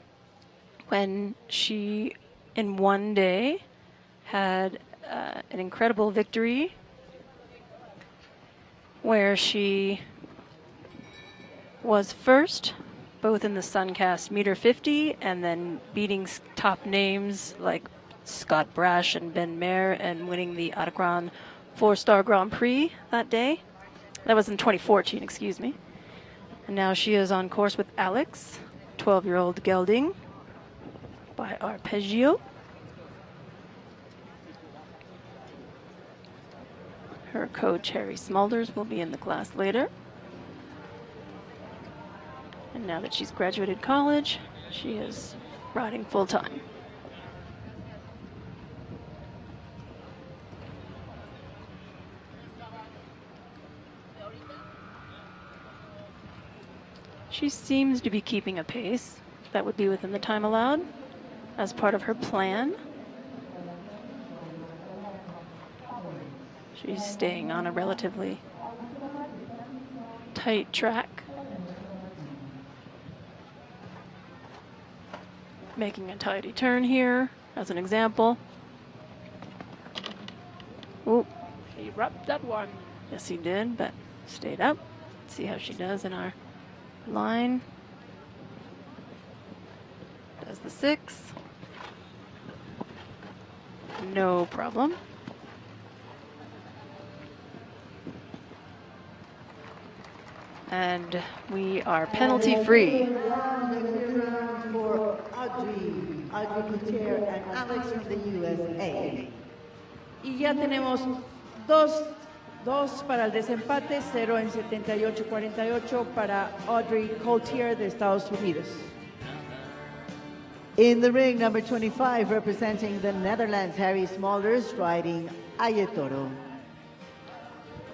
when she, in one day, had an incredible victory where she was first, both in the Suncast meter 50 and then beating top names like Scott Brash and Ben Mayer and winning the Aragran 4-star Grand Prix that day. That was in 2014, excuse me. And now she is on course with Alex, 12-year-old gelding, by Arpeggio. Her coach, Harry Smulders, will be in the class later. And now that she's graduated college, she is riding full-time. She seems to be keeping a pace that would be within the time allowed as part of her plan. She's staying on a relatively tight track, making a tidy turn here as an example. Ooh.
He wrapped that one.
Yes, he did, but stayed up. Let's see how she does in our line. Does the 6. No problem. And we are penalty free.
For Audrey Coulter and Alex from the USA.
Y ya tenemos dos para el desempate, 0 en 78-48 para Audrey Coulter de Estados Unidos.
In the ring, number 25, representing the Netherlands, Harry Smulders, riding Ayetoro.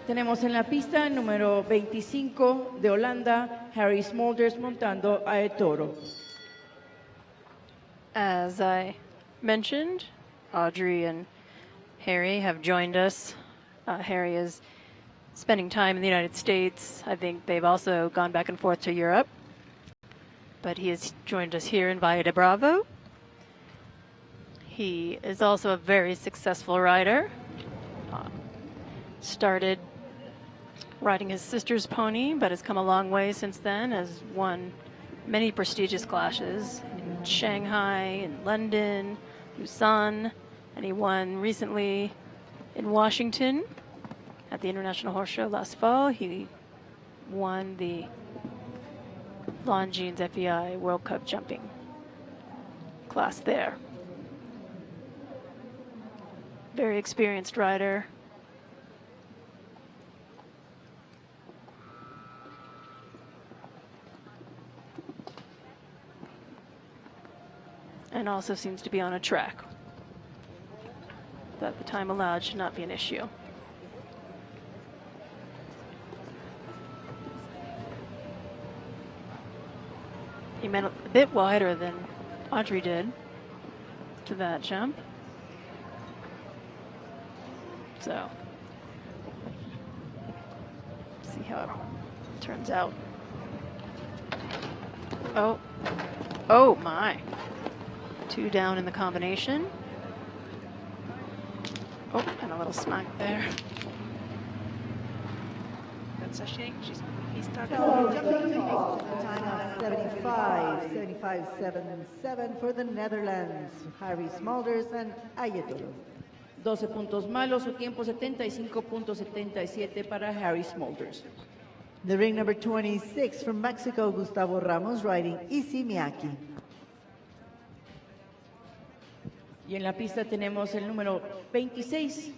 Tenemos en la pista el número 25 de Holanda, Harry Smulders montando a Toro.
As I mentioned, Audrey and Harry have joined us. Harry is spending time in the United States. I think they've also gone back and forth to Europe. But he has joined us here in Valle de Bravo. He is also a very successful rider. Started riding his sister's pony, but has come a long way since then, has won many prestigious clashes in Shanghai, in London, Busan, and he won recently in Washington at the International Horse Show last fall. He won the Longines FEI World Cup jumping class there. Very experienced rider. And also seems to be on a track that the time allowed should not be an issue. He went a bit wider than Audrey did to that jump. So, see how it turns out. Oh my. 2 down in the combination. Oh, and a little smack there.
That's a shame. He started.
Jumping falls at the time of 75.77 for the Netherlands, Harry Smulders and Ayatollah.
12 puntos malos, su tiempo 75.77 para Harry Smulders.
The ring number 26 from Mexico, Gustavo Ramos riding Issey Miyake.
Y en la pista tenemos el número 26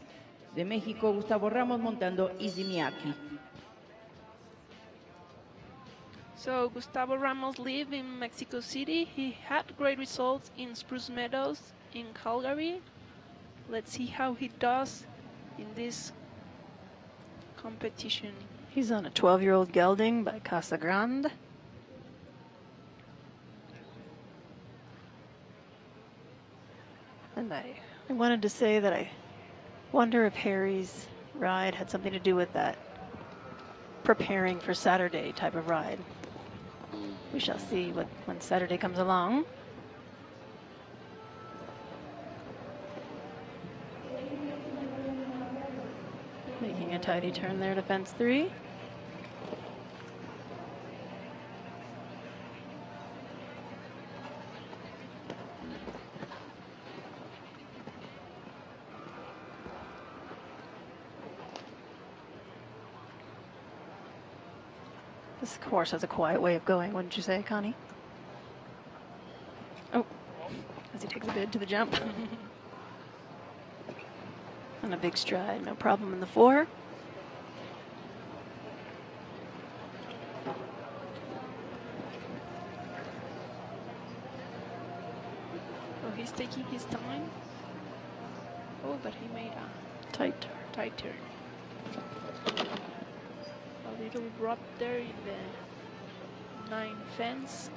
de México, Gustavo Ramos montando Issey Miyake.
So Gustavo Ramos lives in Mexico City. He had great results in Spruce Meadows in Calgary. Let's see how he does in this competition.
He's on a 12-year-old gelding by Casa Grande. And I wanted to say that I wonder if Harry's ride had something to do with that preparing for Saturday type of ride. We shall see when Saturday comes along. Making a tidy turn there to fence 3. This horse has a quiet way of going, wouldn't you say, Connie? Oh, as he takes a bid to the jump. And a big stride, no problem in the 4.
Oh, he's taking his time. Oh, but he made a
tight
turn. A little drop there in the 9 fence.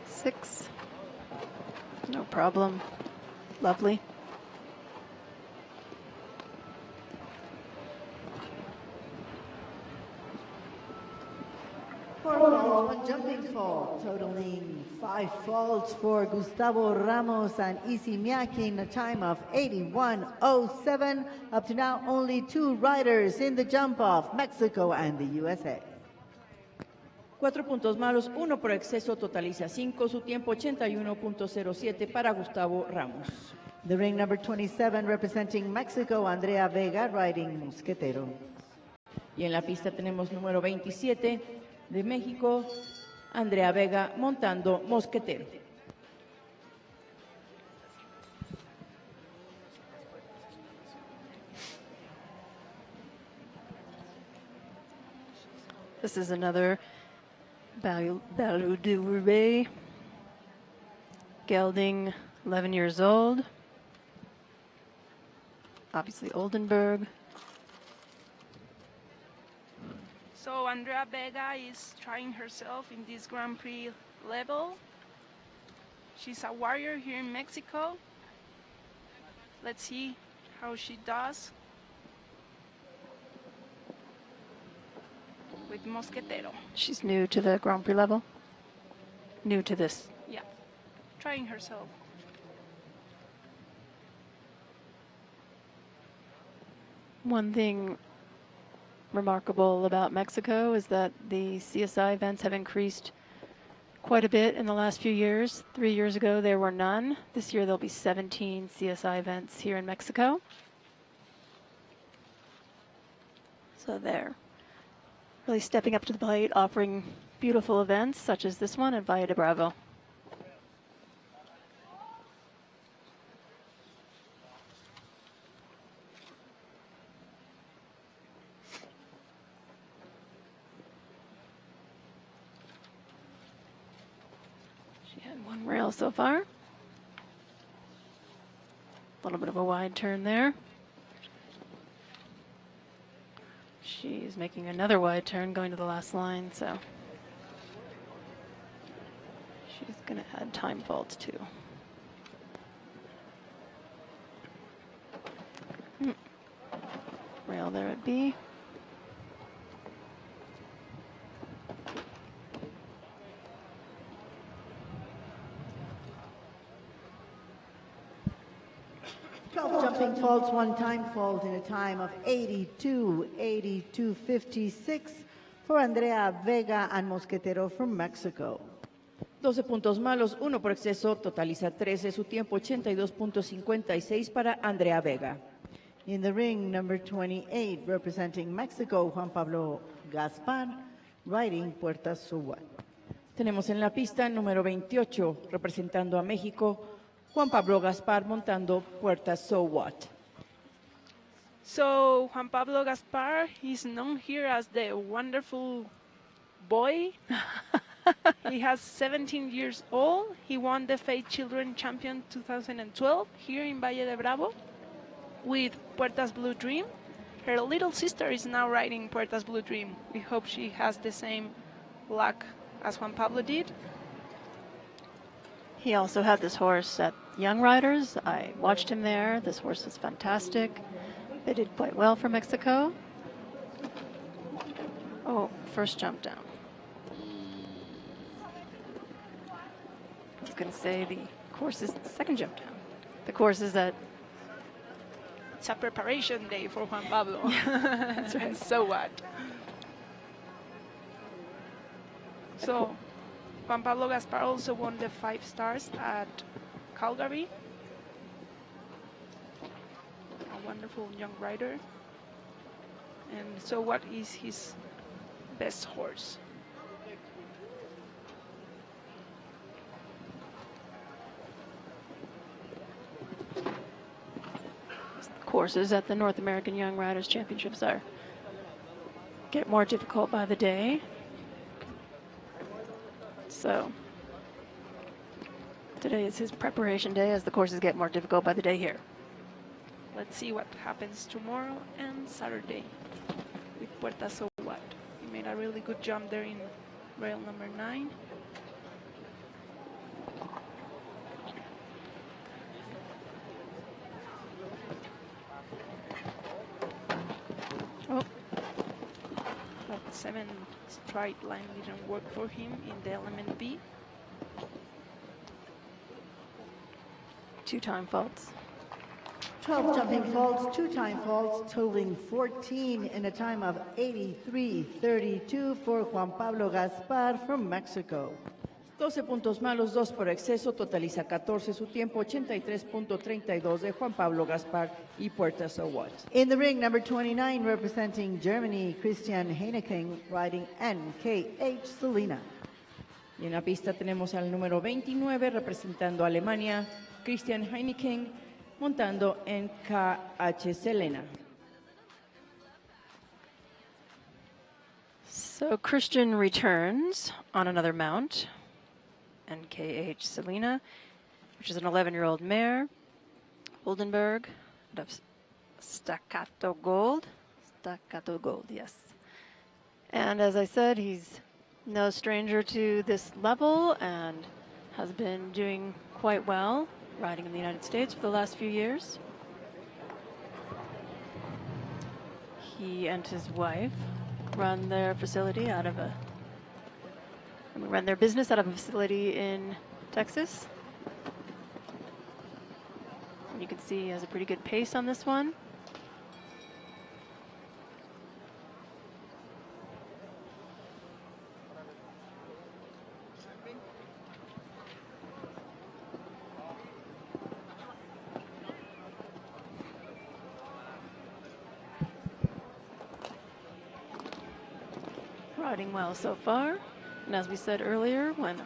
Six. No problem. Lovely.
Four falls, 1 jumping fall, totaling 5 falls for Gustavo Ramos and Issey Miyake in a time of 81.07. Up to now, only 2 riders in the jump off, Mexico and the USA.
4 puntos malos, 1 por exceso, totaliza 5, su tiempo 81.07 para Gustavo Ramos.
The ring number 27 representing Mexico, Andrea Vega riding Mosquetero.
Y en la pista tenemos número 27 de México, Andrea Vega montando Mosquetero.
This is another Valle du Roubaix gelding, 11 years old. Obviously Oldenburg.
So Andrea Vega is trying herself in this Grand Prix level. She's a warrior here in Mexico. Let's see how she does with Mosquetero.
She's new to the Grand Prix level? New to this?
Yeah, trying herself.
One thing remarkable about Mexico is that the CSI events have increased quite a bit in the last few years. 3 years ago, there were none. This year, there'll be 17 CSI events here in Mexico. So they're really stepping up to the plate, offering beautiful events such as this one at Valle de Bravo. She had one rail so far. A little bit of a wide turn there. She's making another wide turn going to the last line, so she's going to add time faults too. Rail there at B.
Jumping faults, one time fault in a time of 82.56 for Andrea Vega and Mosquetero from Mexico.
12 puntos malos, 1 por exceso, totaliza 13, su tiempo 82.56 para Andrea Vega.
In the ring, number 28, representing Mexico, Juan Pablo Gaspar, riding Puerta Suwa.
Tenemos en la pista número 28, representando a México, Juan Pablo Gaspar montando Puerta So What.
So Juan Pablo Gaspar, he's known here as the wonderful boy. He has 17 years old. He won the FEI Children Champion 2012 here in Valle de Bravo with Puerta's Blue Dream. Her little sister is now riding Puerta's Blue Dream. We hope she has the same luck as Juan Pablo did.
He also had this horse at Young Riders. I watched him there. This horse is fantastic. They did quite well for Mexico. Oh, first jump down. I was going to say the course is second jump down. The course is at...
It's a preparation day for Juan Pablo.
That's right.
And so what? So Juan Pablo Gaspar also won the 5 stars at Calgary. A wonderful young rider. And so what is his best horse?
Courses at the North American Young Riders Championships get more difficult by the day. So today is his preparation day as the courses get more difficult by the day here.
Let's see what happens tomorrow and Saturday with Puerta So What. He made a really good jump there in rail number 9.
Oh.
That 7 straight line didn't work for him in the element B.
2 time faults.
12 jumping faults, 2 time faults, totaling 14 in a time of 83.32 for Juan Pablo Gaspar from Mexico.
12 puntos malos, 2 por exceso, totaliza 14, su tiempo 83.32 de Juan Pablo Gaspar y Puerta So What.
In the ring, number 29, representing Germany, Christian Heineken, riding NKH Selena.
Y en la pista tenemos al número 29, representando a Alemania, Christian Heineken, montando en KH Selena.
So Christian returns on another mount, NKH Selena, which is an 11-year-old mare, Oldenburg, of Staccato Gold. Staccato Gold, yes. And as I said, he's no stranger to this level and has been doing quite well riding in the United States for the last few years. He and his wife run their facility out of run their business out of a facility in Texas. And you can see he has a pretty good pace on this one. riding well so far. And as we said earlier, when a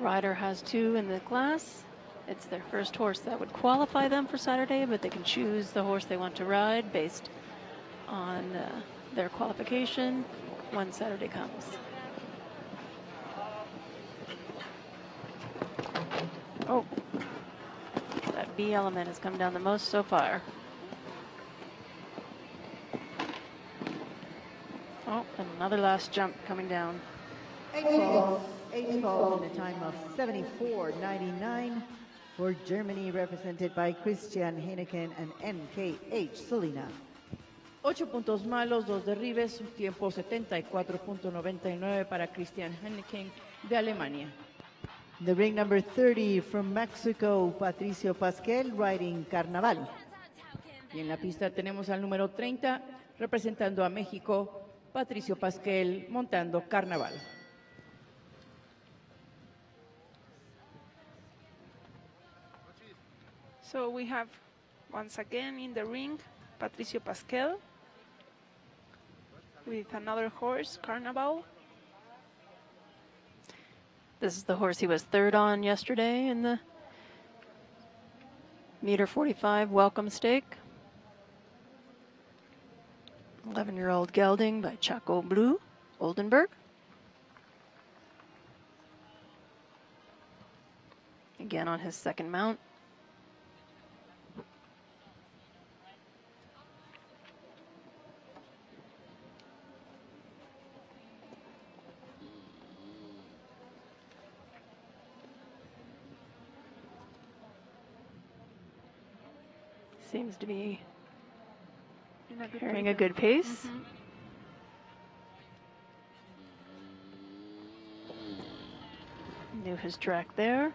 rider has 2 in the class, it's their first horse that would qualify them for Saturday, but they can choose the horse they want to ride based on their qualification when Saturday comes. Oh, that B element has come down the most so far. Oh, and another last jump coming down.
8 falls in a time of 74.99 for Germany, represented by Christian Heineken and NKH Selina.
8 puntos malos, 2 derribes, un tiempo 74.99 para Christian Heineken de Alemania.
The ring number 30 from Mexico, Patricio Pasquel, riding Carnaval.
Y en la pista tenemos al número 30, representando a México, Patricio Pasquel, montando Carnaval.
So we have once again in the ring Patricio Pasquel with another horse, Carnaval.
This is the horse he was 3rd on yesterday in the meter 45 welcome stake. 11-year-old gelding by Chaco Blue, Oldenburg. Again on his 2nd mount. Seems to be carrying a good pace. Knew his track there.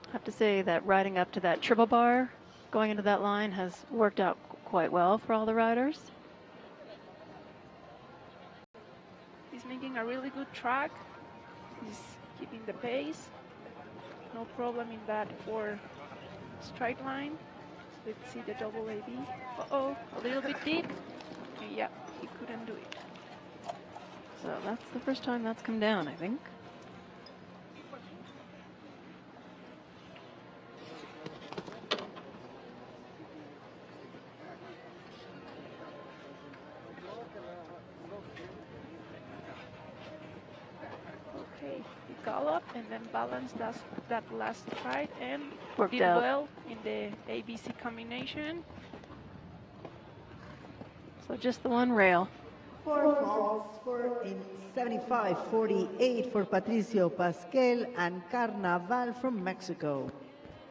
I have to say that riding up to that triple bar, going into that line, has worked out quite well for all the riders.
He's making a really good track. He's keeping the pace. No problem in that 4 straight line. Let's see the double AB. Uh-oh, a little bit deep. Yeah, he couldn't do it.
So that's the first time that's come down, I think.
Okay, he galloped and then balanced that last stride and
Worked
did
out
well in the ABC combination.
So just the one rail.
4 faults for in 75.48 for Patricio Pasquel and Carnaval from Mexico.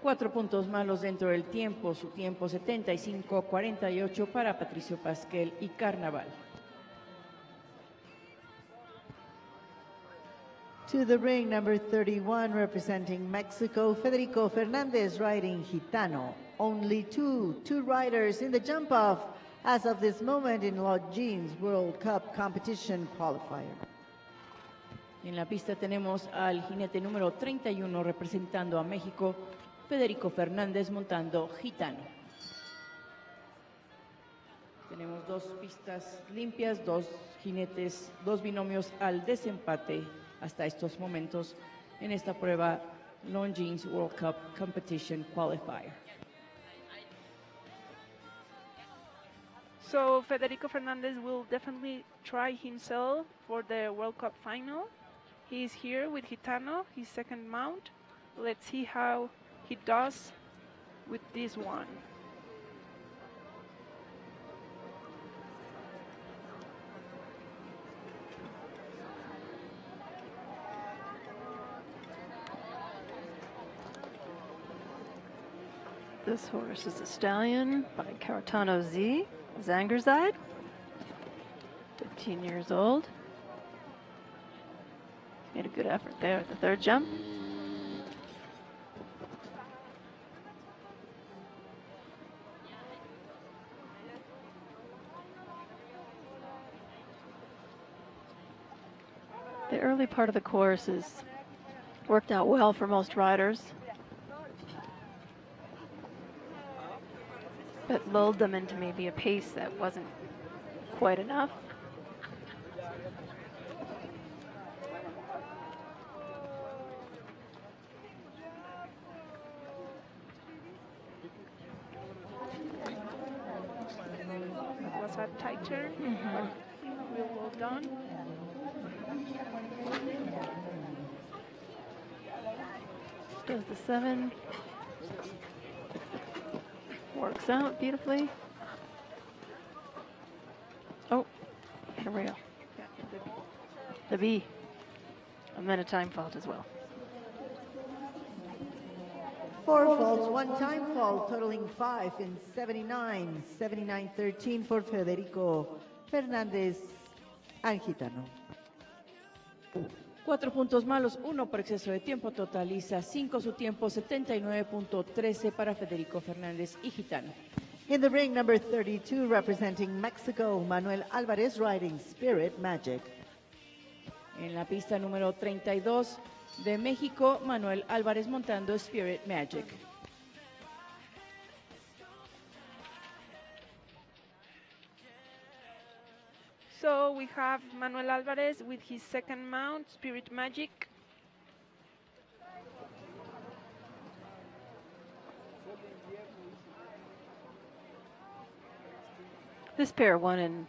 4 puntos malos dentro del tiempo, su tiempo 75.48 para Patricio Pasquel y Carnaval.
To the ring, number 31, representing Mexico, Federico Fernandez, riding Gitano. Only two riders in the jump-off as of this moment in Longines World Cup Competition Qualifier.
En la pista tenemos al jinete número 31 representando a México, Federico Fernández montando Gitano. Tenemos 2 pistas limpias, 2 jinetes, 2 binomios al desempate hasta estos momentos en esta prueba Longines World Cup Competition Qualifier.
So Federico Fernandez will definitely try himself for the World Cup final. He is here with Gitano, his 2nd mount. Let's see how he does with this one.
This horse is a stallion by Caratano Z, Zangerzide, 15 years old. Made a good effort there at the 3rd jump. The early part of the course has worked out well for most riders, but lulled them into maybe a pace that wasn't quite enough.
turn, but will go down.
Goes the 7. Works out beautifully. Oh, here we go. The B. And then a time fault as well.
4 faults, 1 time fault, totaling 5 in 79. 79-13 for Federico Fernández Angitano.
4 puntos malos, 1 por exceso de tiempo, totaliza 5 su tiempo, 79.13 para Federico Fernández y Gitano.
In the ring, number 32, representing Mexico, Manuel Álvarez riding Spirit Magic.
En la pista número 32 de México, Manuel Álvarez montando Spirit Magic.
So we have Manuel Alvarez with his second mount, Spirit Magic.
This pair won in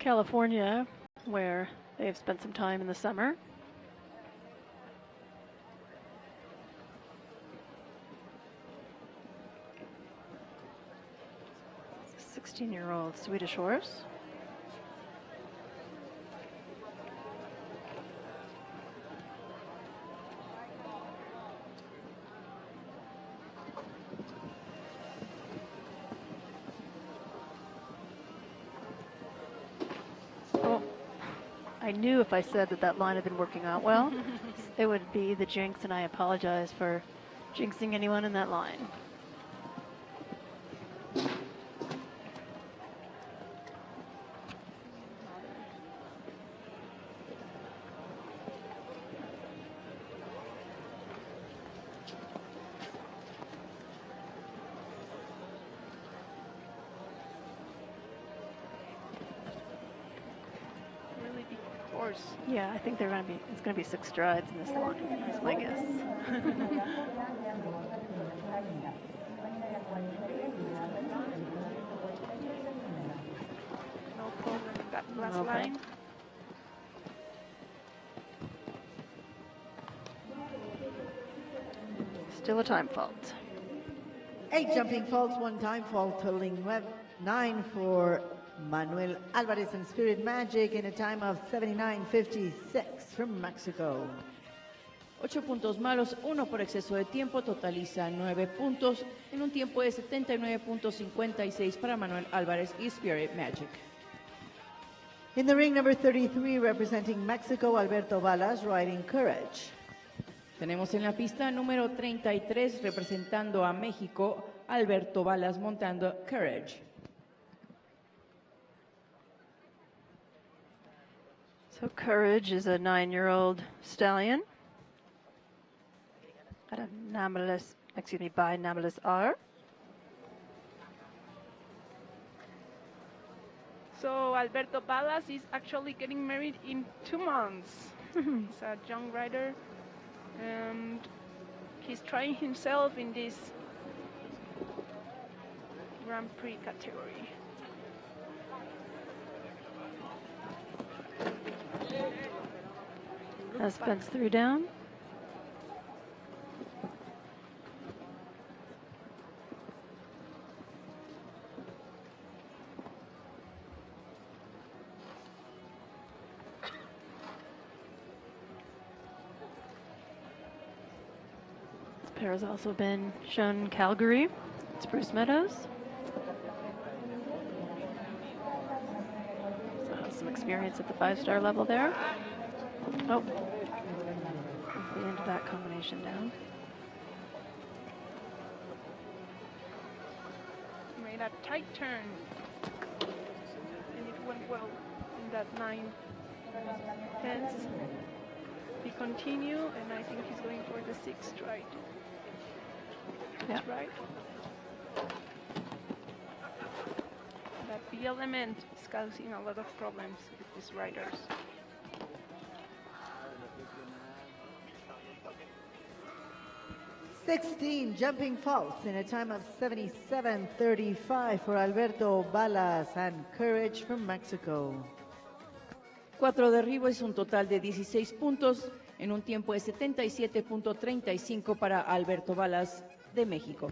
California, where they have spent some time in the summer. It's a 16-year-old Swedish horse. I knew if I said that line had been working out well, it would be the jinx, and I apologize for jinxing anyone in that line. Yeah, I think it's gonna be 6 strides in this line, is my guess.
No problem in that last
Okay.
line.
Still a time fault.
8 jumping faults, 1 time fault, totaling 9 for Manuel Álvarez and Spirit Magic in a time of 79.56 from Mexico.
8 puntos malos, 1 por exceso de tiempo, totaliza 9 puntos en un tiempo de 79.56 para Manuel Álvarez y Spirit Magic.
In the ring, number 33, representing Mexico, Alberto Valle riding Courage.
Tenemos en la pista número 33, representando a México, Alberto Balas montando Courage.
So Courage is a 9-year-old stallion at a binomalous R.
So Alberto Balas is actually getting married in 2 months. He's a young rider, and he's trying himself in this Grand Prix category.
As fence 3 down. This pair has also been shown in Calgary, Spruce Meadows. So has some experience at the 5-star level there. Oh, that's the end of that combination down.
Made a tight turn, and it went well in that 9 fence. He continue, and I think he's going for the 6th stride.
Yeah.
That's right. That B element is causing a lot of problems with these riders.
16 jumping faults in a time of 77.35 for Alberto Balas and Courage from Mexico.
4 derribos, un total de 16 puntos en un tiempo de 77.35 para Alberto Balas de México.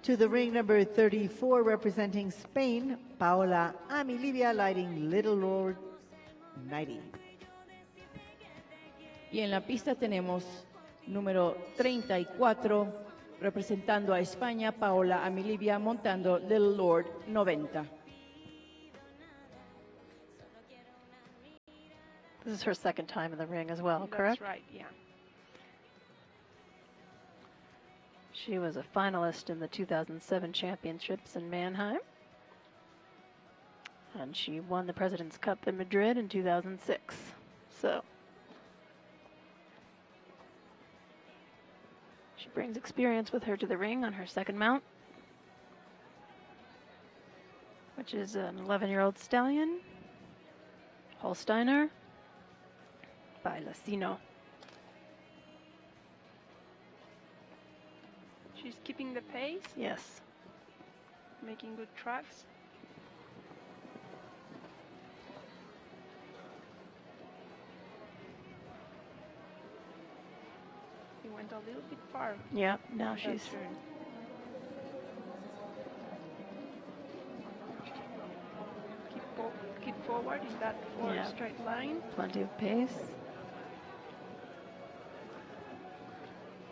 To the ring number 34 representing Spain, Paola Amilibia lighting Little Lord 90.
Y en la pista tenemos número 34 representando a España, Paola Amilibia montando Little Lord 90.
This is her second time in the ring as well, correct?
That's right, yeah.
She was a finalist in the 2007 championships in Mannheim. And she won the President's Cup in Madrid in 2006. So she brings experience with her to the ring on her second mount, which is an 11-year-old stallion, Holsteiner by Lacino.
She's keeping the pace,
Yes.
making good tracks. He went a little bit far.
Yeah, now
that
she's
turn. Keep forward in that straight line.
plenty of pace.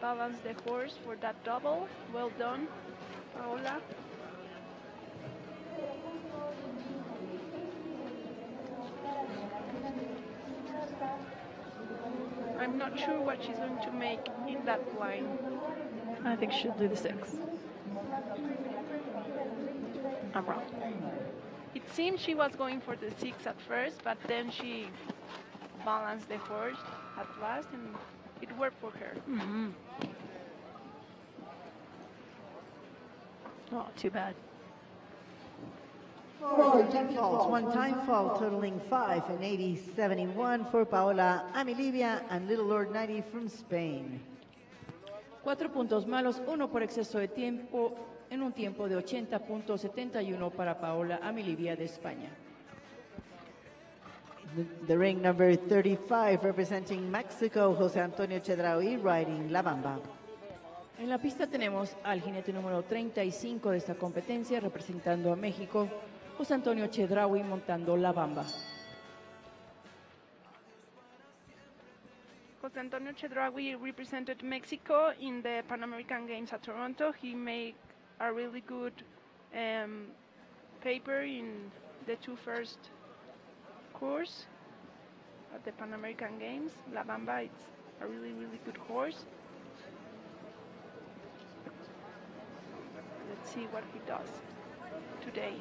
Balance the horse for that double. Well done, Paola. I'm not sure what she's going to make in that line.
I think she'll do the 6. I'm wrong.
It seemed she was going for the 6 at first, but then she balanced the horse at last and it worked for her.
Mm-hmm. Oh, too bad.
4 jump faults, 1 time fault totaling 5 and 80.71 for Paola Amilibia and Little Lord 90 from Spain.
4 puntos malos, 1 por exceso de tiempo en un tiempo de 80.71 para Paola Amilibia de España.
The ring number 35 representing Mexico, José Antonio Chedraui riding La Bamba.
En la pista tenemos al jinete número 35 de esta competencia representando a México, José Antonio Chedraui montando La Bamba.
José Antonio Chedraui represented Mexico in the Pan American Games at Toronto. He made a really good paper in the 2 first course at the Pan American Games. La Bamba is a really, really good horse. Let's see what he does today.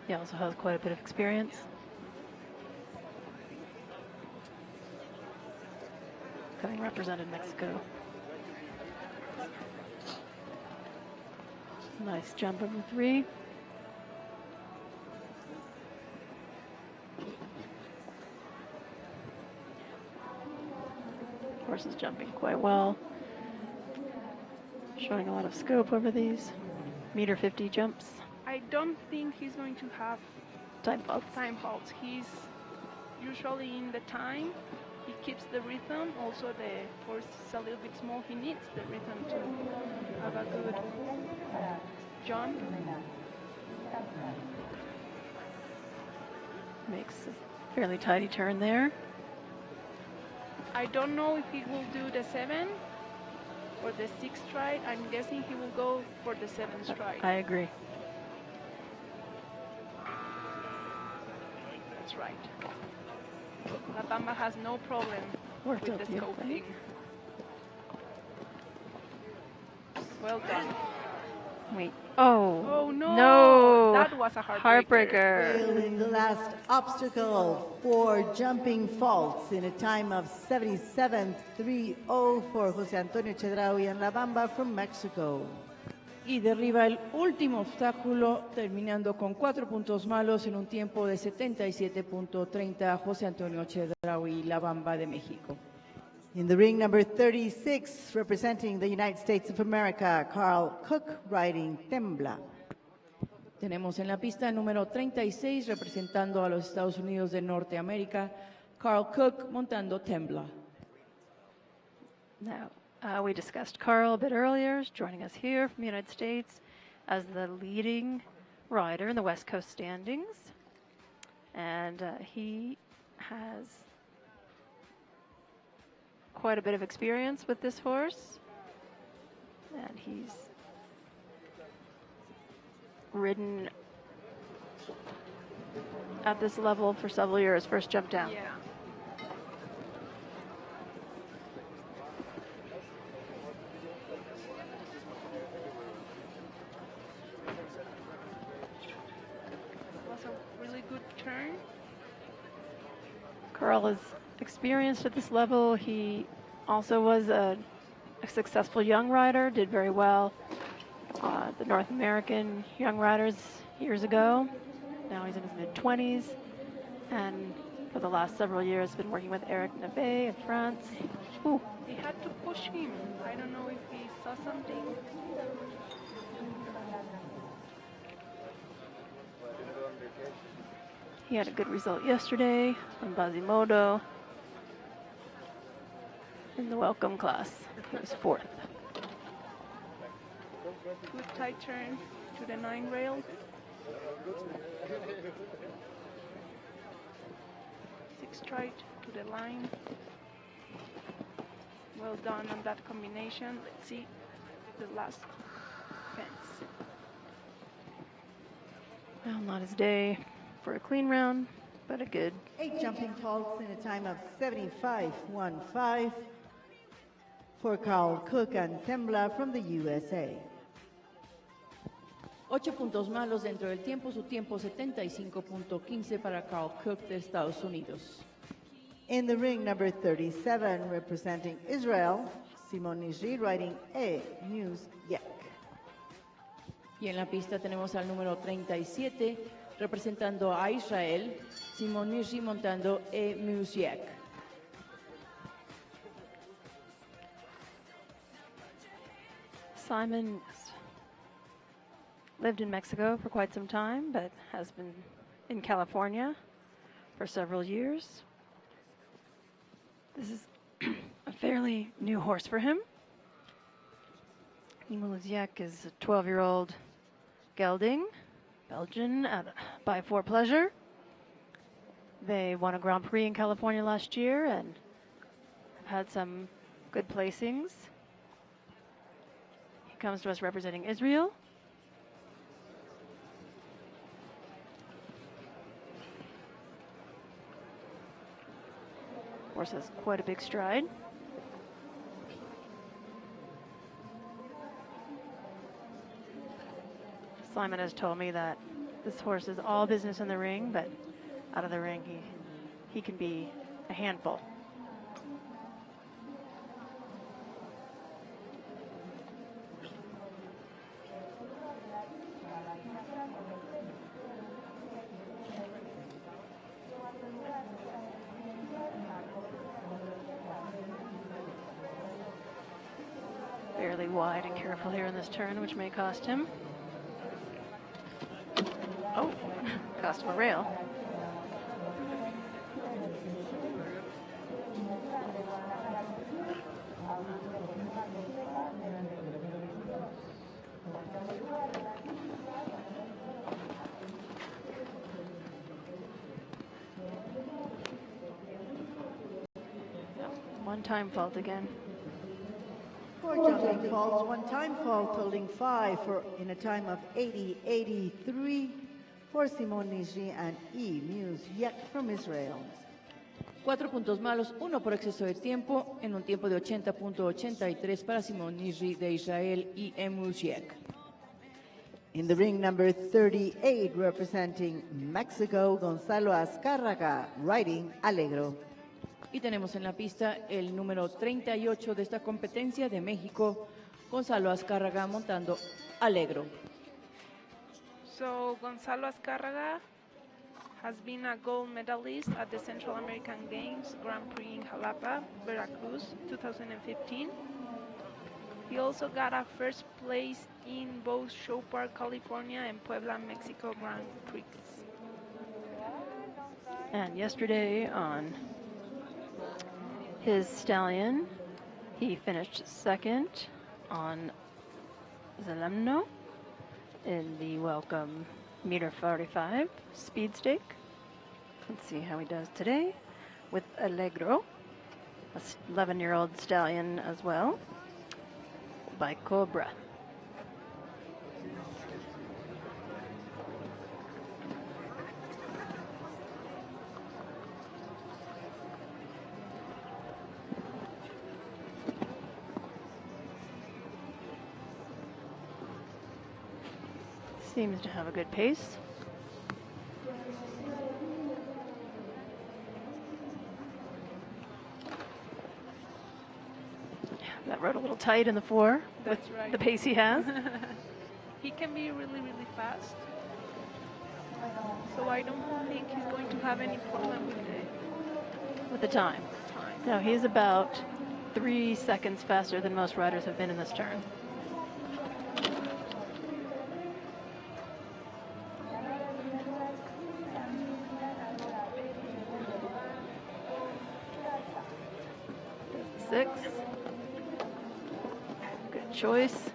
He also has quite a bit of experience. Having represented Mexico. Nice jump over 3. Horse is jumping quite well. Showing a lot of scope over these. 1.50 m jumps.
I don't think he's going to have
Time faults.
time faults. He's usually in the time. He keeps the rhythm. Also, the horse is a little bit small. He needs the rhythm to have a good jump.
Makes a fairly tidy turn there.
I don't know if he will do the 7 or the 6 stride. I'm guessing he will go for the 7 stride.
I agree.
That's right. La Bamba has no problem
Worked
with
out
the
beautifully.
scoping. Well done.
Wait. Oh.
Oh no!
No.
That was a heartbreaker.
Failing the last obstacle, 4 jumping faults in a time of 77.30 for José Antonio Chedraui and La Bamba from Mexico.
Y derriba el último obstáculo, terminando con 4 puntos malos en un tiempo de 77.30 José Antonio Chedraui, La Bamba de México.
In the ring, number 36, representing the United States of America, Carl Cook, riding Tembla.
Tenemos en la pista el número 36, representando a los Estados Unidos de Norteamérica, Carl Cook montando Tembla.
Now, we discussed Carl a bit earlier, joining us here from the United States as the leading rider in the West Coast standings. And he has quite a bit of experience with this horse. And he's ridden at this level for several years, first jump down.
Yeah. Was a really good turn.
Carl is experienced at this level. He also was a successful young rider, did very well. The North American Young Riders years ago. Now he's in his mid-20s. And for the last several years, been working with Eric Neve in France. Ooh.
He had to push him. I don't know if he saw something.
He had a good result yesterday on Basimodo in the welcome class. He was fourth.
Good tight turn to the 9 rail. 6 straight to the line. Well done on that combination. Let's see the last fence.
Well, not his day for a clean round, but a good.
8 jumping faults in a time of 75.15 for Carl Cook and Tembla from the USA.
8 puntos malos dentro del tiempo, su tiempo 75.15 para Carl Cook de Estados Unidos.
In the ring, number 37, representing Israel, Simon Nijri riding A, News Yek.
Y en la pista tenemos al número 37, representando a Israel, Simon Nijri montando E Musiek.
Simon lived in Mexico for quite some time, but has been in California for several years. This is a fairly new horse for him. Imuziek is a 12-year-old gelding, Belgian, by For Pleasure. They won a Grand Prix in California last year and have had some good placings. He comes to us representing Israel. Horse has quite a big stride. Simon has told me that this horse is all business in the ring, but out of the ring he can be a handful. Fairly wide and careful here in this turn, which may cost him. Oh, cost him a rail. One time fault again.
4 jumping faults, 1 time fault, holding 5 in a time of 80.83 for Simon Nijri and E. Muse Yek from Israel.
4 puntos malos, 1 por exceso de tiempo, en un tiempo de 80.83 para Simon Nijri de Israel y E. Musiek.
In the ring, number 38, representing Mexico, Gonzalo Azcárraga, riding Alegro.
Y tenemos en la pista el número 38 de esta competencia de México, Gonzalo Azcárraga montando Alegro.
So Gonzalo Azcárraga has been a gold medalist at the Central American Games Grand Prix in Jalapa, Veracruz, 2015. He also got a first place in both Show Park, California and Puebla, Mexico Grand Prix.
And yesterday on his stallion, he finished second on Zalemno in the welcome meter 45 speed stake. Let's see how he does today with Allegro, a 11-year-old stallion as well, by Cobra. Seems to have a good pace. That rode a little tight in the 4 with
right.
the pace he has.
He can be really, really fast. So I don't think he's going to have any problem with
the time. No, he's about 3 seconds faster than most riders have been in this turn. Does the 6. Good choice.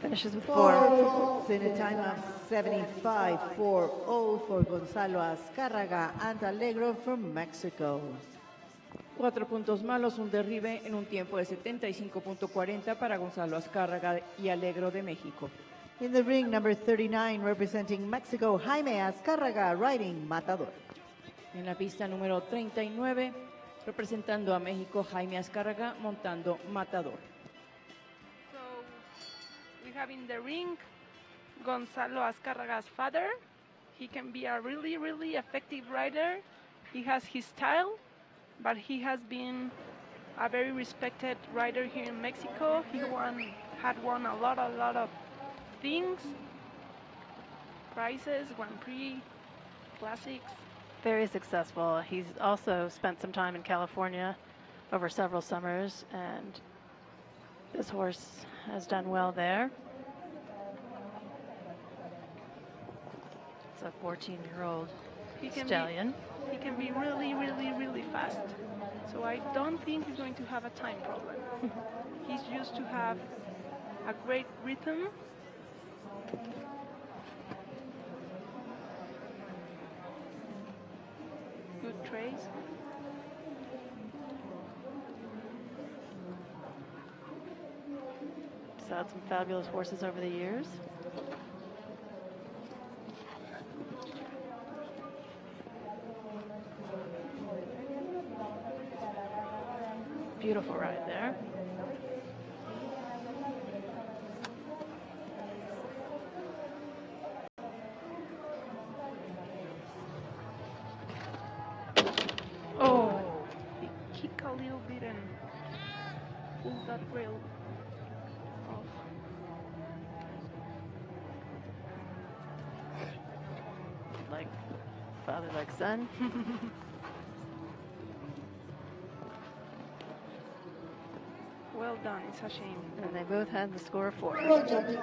Finishes with 4.
4 in a time of 75.40 for Gonzalo Azcárraga and Allegro from Mexico.
4 puntos malos, un derribe en un tiempo de 75.40 para Gonzalo Azcárraga y Allegro de México.
In the ring, number 39, representing Mexico, Jaime Azcárraga, riding Matador.
En la pista número 39, representando a México, Jaime Azcárraga montando Matador.
So we have in the ring Gonzalo Azcárraga's father. He can be a really, really effective rider. He has his style, but he has been a very respected rider here in Mexico. He had won a lot of things, prizes, Grand Prix, classics.
Very successful. He's also spent some time in California over several summers, and this horse has done well there. It's a 14-year-old stallion.
He can be really, really, really fast. So I don't think he's going to have a time problem. He's used to have a great rhythm. Good trace.
He's had some fabulous horses over the years. Beautiful ride there.
Oh, he kicked a little bit and pulled that rail off.
Like father, like son.
Well done, it's a shame.
And they both had the score of 4.
The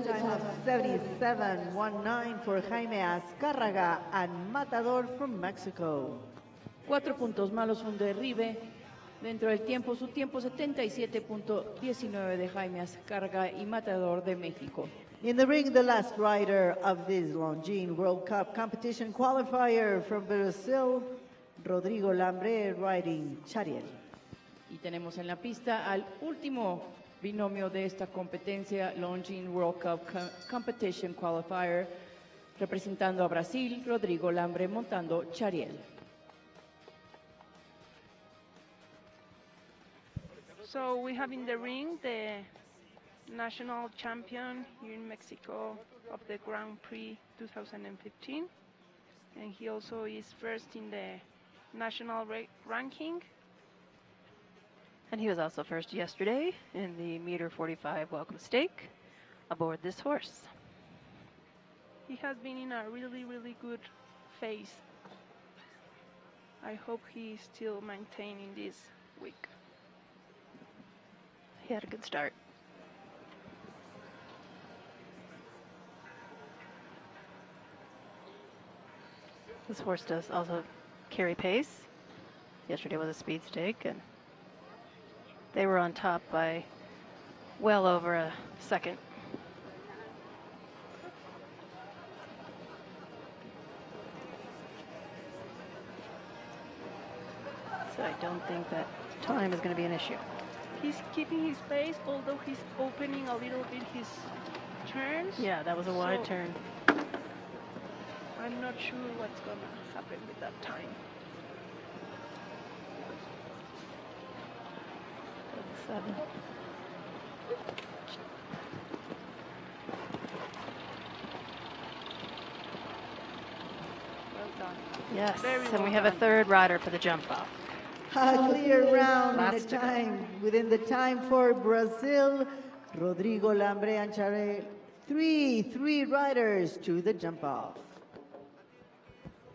time of 77.19 for Jaime Azcárraga and Matador from Mexico.
4 puntos malos, un derribe. Dentro del tiempo, su tiempo 77.19 de Jaime Azcárraga y Matador de México.
In the ring, the last rider of this Longines World Cup competition qualifier from Brazil, Rodrigo Lambre, riding Chariel.
Y tenemos en la pista al último binomio de esta competencia, Longines World Cup Competition Qualifier, representando a Brasil, Rodrigo Lambre montando Chariel.
So we have in the ring the national champion here in Mexico of the Grand Prix 2015, and he also is first in the national ranking.
And he was also first yesterday in the meter 45 welcome stake aboard this horse.
He has been in a really, really good phase. I hope he's still maintaining this week.
He had a good start. This horse does also carry pace. Yesterday was a speed stake, and they were on top by well over a second. So I don't think that time is going to be an issue.
He's keeping his pace, although he's opening a little bit his turns.
Yeah, that was a wide turn.
I'm not sure what's gonna happen with that time.
That's a 7.
Well done.
Yes,
Very
and
well
we have a
done.
third rider for the jump off.
A clear round in
Last
a
to go.
time, within the time for Brazil. Rodrigo Lambre and Charel, three riders to the jump off.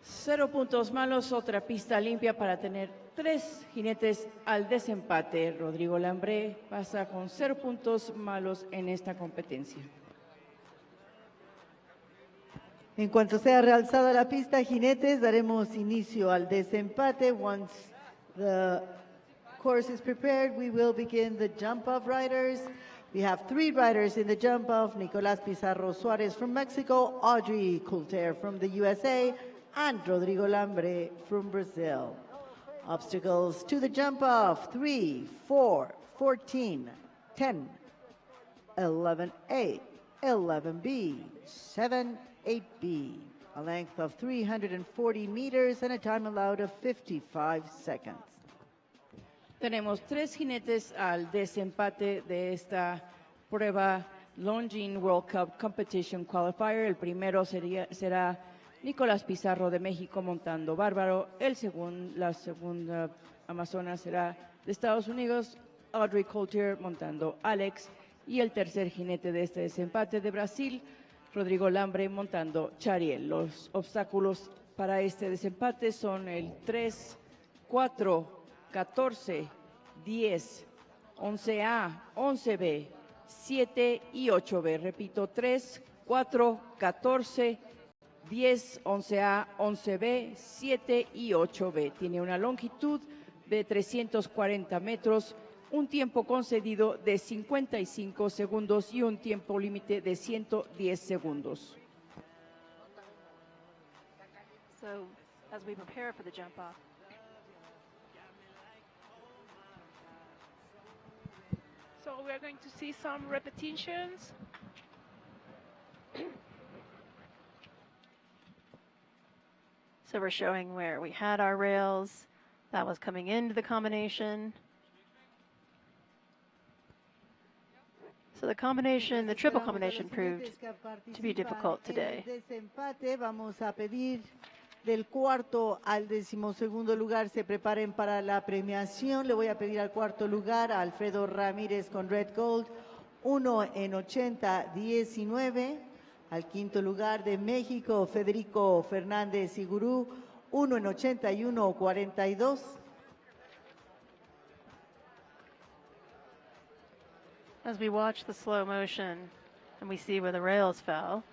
0 puntos malos, otra pista limpia para tener 3 jinetes al desempate. Rodrigo Lambre pasa con 0 puntos malos en esta competencia.
En cuanto sea realzada la pista, jinetes, daremos inicio al desempate. Once the course is prepared, we will begin the jump-off riders. We have 3 riders in the jump-off: Nicolás Pizarro Suarez from Mexico, Audrey Coulter from the USA, and Rodrigo Lambre from Brazil. Obstacles to the jump-off: 3, 4, 14, 10, 11A, 11B, 7, 8B, a length of 340 meters and a time allowed of 55 seconds.
Tenemos 3 jinetes al desempate de esta prueba Longines World Cup Competition Qualifier. El primero será Nicolás Pizarro de México montando Bárbaro. La segunda amazona será de Estados Unidos, Audrey Coulter montando Alex. Y el tercer jinete de este desempate de Brasil, Rodrigo Lambre montando Chariel. Los obstáculos para este desempate son el 3, 4, 14, 10, 11A, 11B, 7 y 8B. Repito, 3, 4, 14, 10, 11A, 11B, 7 y 8B. Tiene una longitud de 340 metros, un tiempo concedido de 55 segundos y un tiempo límite de 110 segundos.
So, as we prepare for the jump off,
So we're going to see some repetitions.
so we're showing where we had our rails. That was coming into the combination. So the combination, the triple combination proved to be difficult today.
Desempate, vamos a pedir del cuarto al 12º lugar se preparen para la premiación. Le voy a pedir al cuarto lugar a Alfredo Ramírez con Red Gold, 1 en 80-19. Al quinto lugar de México, Federico Fernández Igurú, 1 en 81-42.
As we watch the slow motion and we see where the rails fell,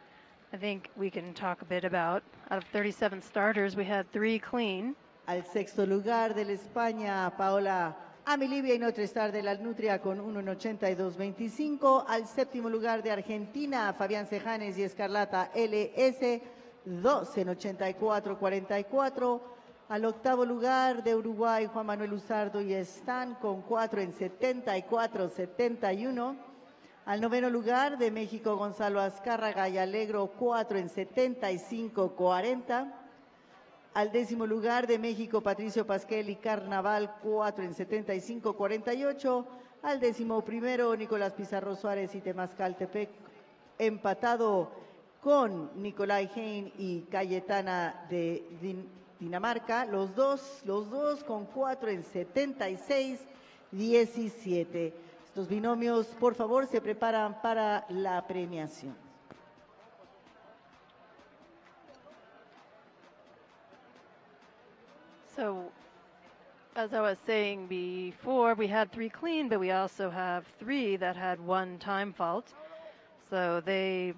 I think we can talk a bit about, out of 37 starters, we had 3 clean.
Al sexto lugar de la España, Paola Amilibia y Notre Star de la Nutria con 1 en 82-25. Al séptimo lugar de Argentina, Fabián Cejanes y Escarlata LS, 2 en 84-44. Al octavo lugar de Uruguay, Juan Manuel Luzardo y Stan con 4 en 74-71. Al noveno lugar de México, Gonzalo Azcárraga y Alegro, 4 en 75-40. Al décimo lugar de México, Patricio Pasquel y Carnaval, 4 en 75-48. Al décimo primero, Nicolás Pizarro Suárez y Temazcal Tepec, empatado con Nicolai Hein y Cayetana de Dinamarca, los dos con 4 en 76 17. Estos binomios, por favor, se preparan para la premiación.
So, as I was saying before, we had 3 clean, but we also have 3 that had 1 time fault. So they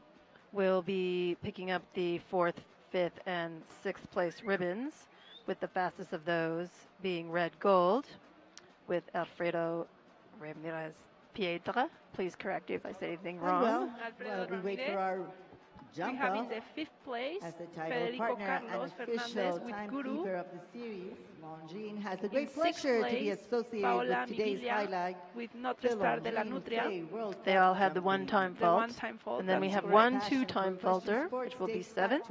will be picking up the 4th, 5th, and 6th place ribbons, with the fastest of those being red gold, with Alfredo Ramirez Piedra. Please correct me if I say anything wrong.
Well,
Alfredo
while we wait for
Ramirez.
our
We
jump
have in
off,
the 5th place
as the title
Federico
partner
Carlos
and official
Fernandez with Guru.
timekeeper of the series, Longines has the
In
great
6th
pleasure to be
place,
associated
Paola
with today's
Mivilia
highlight.
with Notre Star de la Nutria.
They all had the 1 time
The
fault.
1 time fault.
And then we
that's
have
correct.
1 2 time faulter, which will be 7th.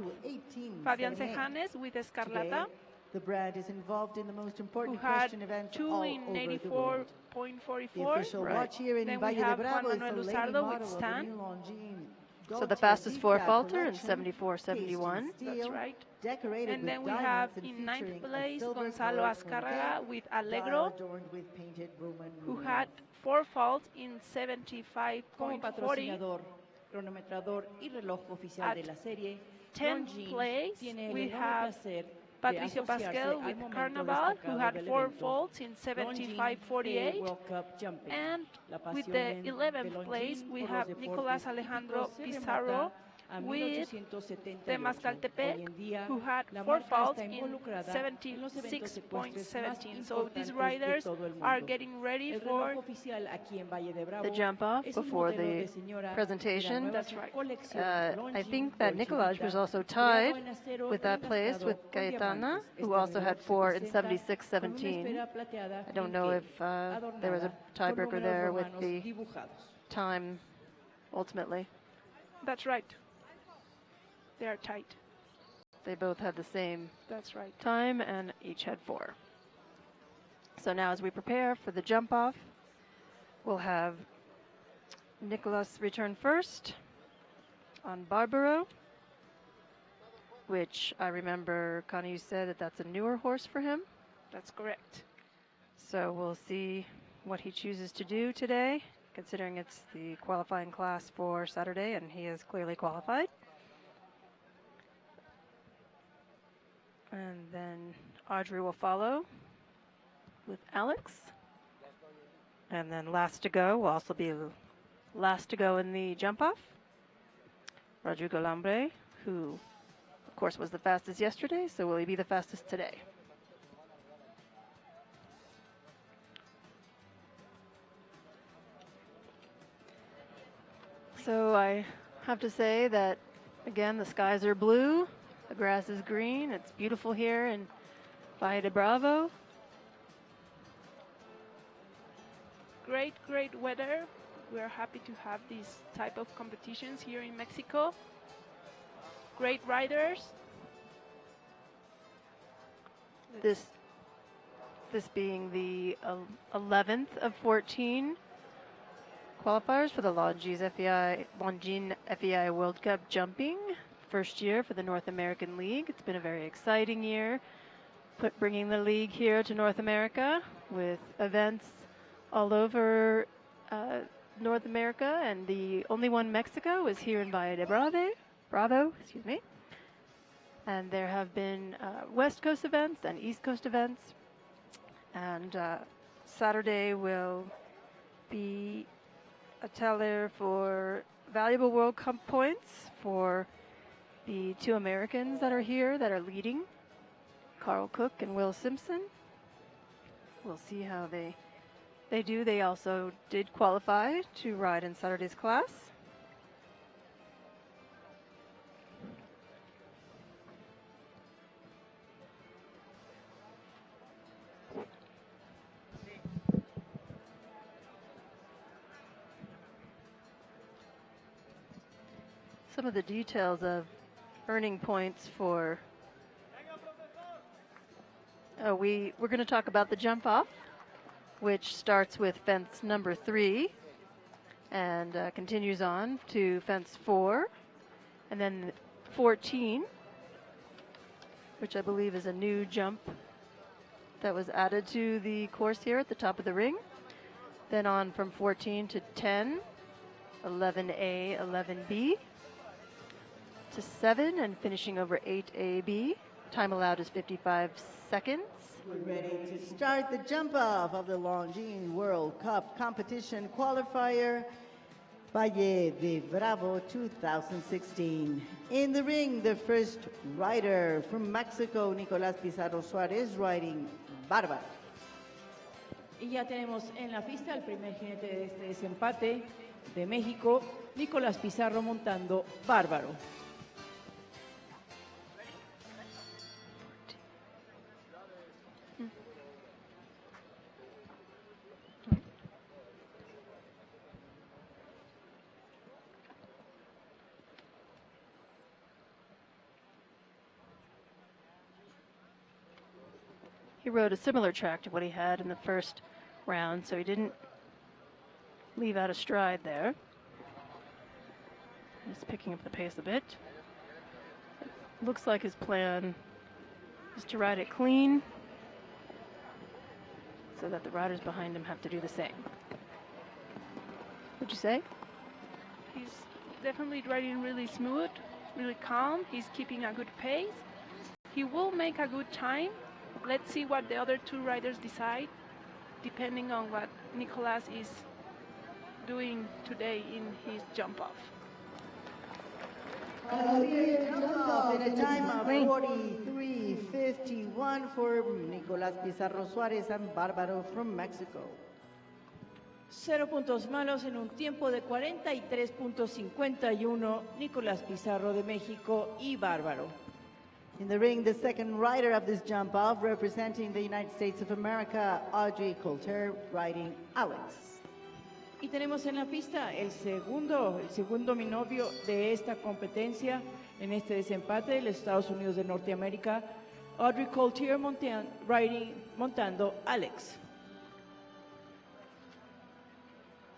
Fabian Cejanes with Escarlata,
The brand is involved in the most
who
important
had
question events
2
all
in
over the world. The
84.44.
official
Right.
watch here in
Then
Valle
we
de
have
Bravo
Juan
is the
Manuel
lady
Luzardo with
model of the
Stan.
new Longines
So the
Dolce
fastest 4
Vita
faulter in
collection,
74.71.
That's right.
decorated
And then
with
we have
diamonds and
in
featuring
9th
a
place
silver
Gonzalo
colored
Azcárraga
monocle,
with
dial
Allegro,
adorned with painted Roman
who
numerals.
had 4 faults in
Como
75.40.
patrocinador, cronometrador y reloj oficial de la serie,
10th
Longines
place,
tiene el
we
enorme
have
placer de
Patricio
asociarse
Pasquel
al
with
momento
Carnaval, who
destacado
had
del
4
evento,
faults in
Longines
75.48.
World Cup Jumping.
And
La
with
pasión
the
de
11th place,
Longines
we
por
have
los
Nicolas
deportes
Alejandro
hípicos se
Pizarro
remonta a
with
1878.
the Mascaltepec,
Hoy en día,
who had
la
4
marca
faults
está
in
involucrada en los eventos ecuestres más
76.17. So these
importantes de
riders
todo el
are
mundo.
getting ready
El
for
reloj oficial aquí en Valle de Bravo
The jump off
es un
before
modelo
the
de señora
presentation.
de la nueva
That's right.
colección
I
Longines
think that
Dolce
Nicolaj
Vita,
was also
creado
tied
en acero
with that place
engastrado
with
con
Cayetana,
diamantes.
who
Este
also had
reloj se
4 in
presenta con una
76.17.
esfera plateada
I don't know
Henke,
if there was a
adornada
tiebreaker
con
there
números
with
romanos
the
dibujados.
time ultimately.
That's right. They are tight.
They both had the same
That's right.
time and each had 4. So now as we prepare for the jump off, we'll have Nicholas return first on Barbaro, which I remember, Connie, you said that that's a newer horse for him.
That's correct.
So we'll see what he chooses to do today, considering it's the qualifying class for Saturday and he is clearly qualified. And then Audrey will follow with Alex. And then last to go will also be last to go in the jump off, Rodrigo Lambre, who of course was the fastest yesterday, so will he be the fastest today? So I have to say that, again, the skies are blue, the grass is green, it's beautiful here in Valle de Bravo.
Great, great weather. We're happy to have these type of competitions here in Mexico. Great riders.
This being the 11th of 14 qualifiers for the Longines FEI World Cup Jumping. First year for the North American League. It's been a very exciting year, bringing the league here to North America with events all over North America, and the only one Mexico is here in Valle de Bravo, excuse me. And there have been West Coast events and East Coast events, and Saturday will be a teller for valuable World Cup points for the 2 Americans that are here that are leading, Carl Cook and Will Simpson. We'll see how they do. They also did qualify to ride in Saturday's class. Some of the details of earning points for we're going to talk about the jump off, which starts with fence number 3 and continues on to fence 4, and then 14, which I believe is a new jump that was added to the course here at the top of the ring. Then on from 14 to 10, 11A, 11B, to 7, and finishing over 8AB. Time allowed is 55 seconds.
We're ready to start the jump off of the Longines World Cup competition qualifier, Valle de Bravo 2016. In the ring, the first rider from Mexico, Nicolás Pizarro Suárez, riding Bárbaro.
Y ya tenemos en la pista el primer jinete de este desempate de México, Nicolás Pizarro montando Bárbaro.
He rode a similar track to what he had in the first round, so he didn't leave out a stride there. Just picking up the pace a bit. Looks like his plan is to ride it clean so that the riders behind him have to do the same. What'd you say?
He's definitely riding really smooth, really calm. He's keeping a good pace. He will make a good time. Let's see what the other two riders decide, depending on what Nicolás is doing today in his jump off.
Jump off in a time of 43:51 for Nicolás Pizarro Suárez and Bárbaro from Mexico.
0 puntos malos en un tiempo de 43.51, Nicolás Pizarro de México y Bárbaro.
In the ring, the second rider of this jump off, representing the United States of America, Audrey Coulter, riding Alex.
Y tenemos en la pista el segundo binomio de esta competencia en este desempate de los Estados Unidos de Norteamérica, Audrey Coulter montando Alex.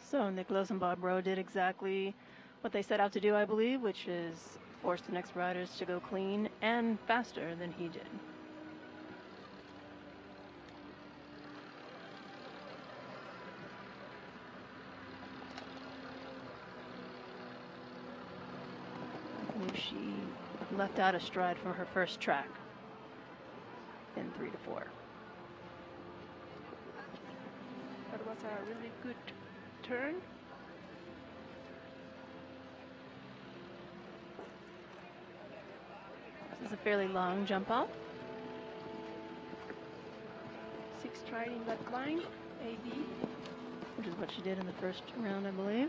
So Nicolás and Bárbaro did exactly what they set out to do, I believe, which is force the next riders to go clean and faster than he did. I believe she left out a stride from her first track in 3 to 4.
That was a really good turn.
This is a fairly long jump off.
6 striding that line, AB.
Which is what she did in the first round, I believe.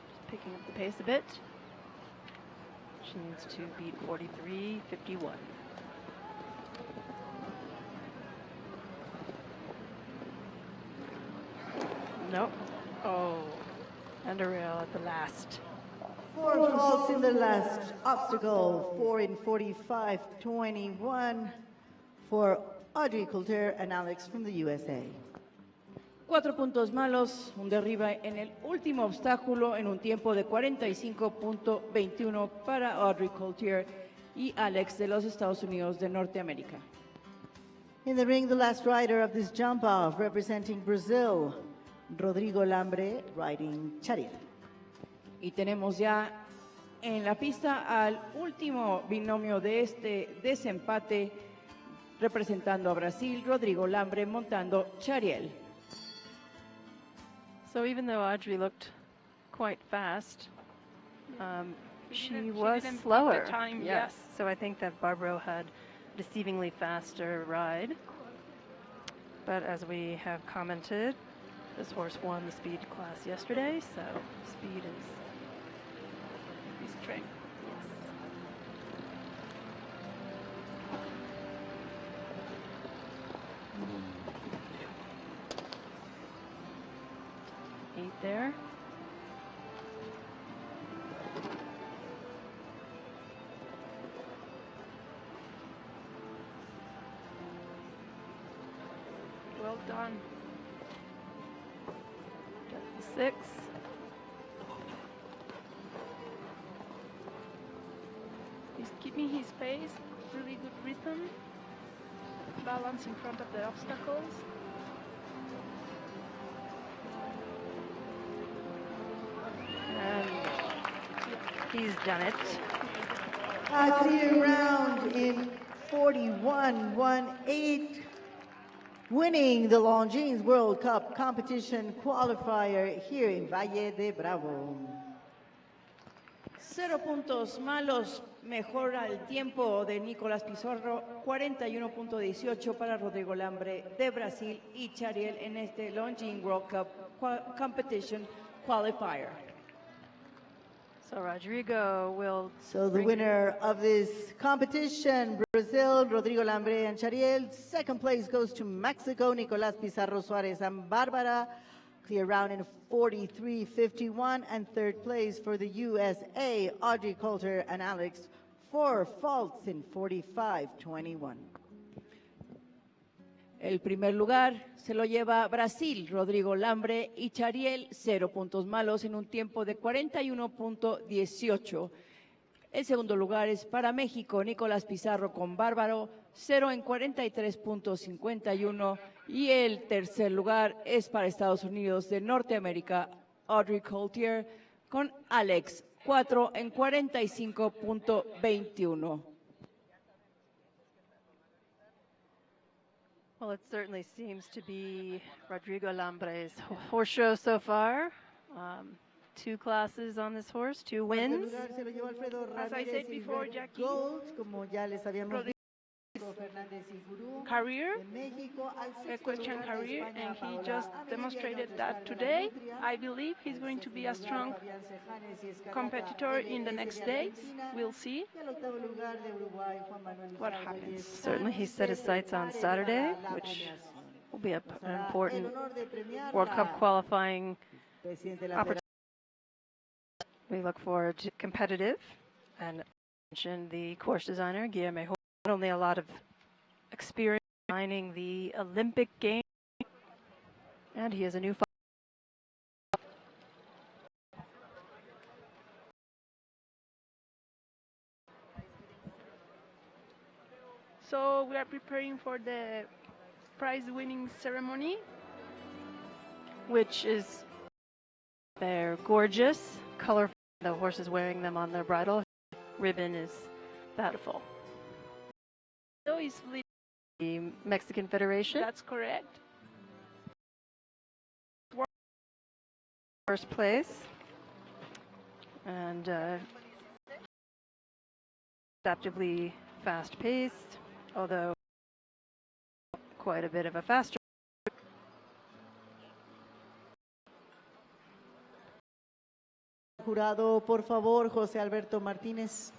Just picking up the pace a bit. She needs to beat 43.51. Nope. Oh, and a rail at the last.
4 faults in the last obstacle, 4 in 45.21 for Audrey Coulter and Alex from the USA.
4 puntos malos, un derriba en el último obstáculo en un tiempo de 45.21 para Audrey Coulter y Alex de los Estados Unidos de Norteamérica.
In the ring, the last rider of this jump off, representing Brazil, Rodrigo Lambre, riding Chariot.
Y tenemos ya en la pista al último binomio de este desempate, representando a Brasil, Rodrigo Lambre montando Chariel.
So even though Audrey looked quite fast, she was slower. Yes. So I think that Bárbaro had a deceivingly faster ride. But as we have commented, this horse won the speed class yesterday, so speed is his strength. Yes. 8 there.
Well done.
6.
He's keeping his pace, really good rhythm, balance in front of the obstacles.
He's done it.
A clear round in 41.18, winning the Longines World Cup competition qualifier here in Valle de Bravo.
0 puntos malos, mejora el tiempo de Nicolás Pizarro, 41.18 para Rodrigo Lambre de Brasil y Chariel en este Longines World Cup competition qualifier.
So Rodrigo will...
So the winner of this competition, Brazil, Rodrigo Lambre and Chariel. Second place goes to Mexico, Nicolás Pizarro Suarez and Barbara. Clear round in 43.51. And third place for the USA, Audrey Coulter and Alex, 4 faults in 45.21.
El primer lugar se lo lleva Brasil, Rodrigo Lambre y Chariel, 0 puntos malos en un tiempo de 41.18. El segundo lugar es para México, Nicolás Pizarro con Bárbaro, 0 en 43.51. Y el tercer lugar es para Estados Unidos de Norteamérica, Audrey Coulter con Alex, 4 en 45.21.
Well, it certainly seems to be Rodrigo Lambre's horse show so far. 2 classes on this horse, 2 wins.
As I said before, Jackie, career, a question career, and he just demonstrated that today. I believe he's going to be a strong competitor in the next days. We'll see what happens.
Certainly he set his sights on Saturday, which will be an important World Cup qualifying opportunity. We look forward to competitive, and mentioned the course designer, Guillermo, not only a lot of experience designing the Olympic game, and he has a new
So we are preparing for the prize-winning ceremony,
which is, they're gorgeous, colorful. The horse is wearing them on their bridle. Ribbon is beautiful.
So is
the Mexican Federation.
That's correct.
First place, and adaptively fast-paced, although quite a bit of a faster.
Jurado, por favor, José Alberto Martínez.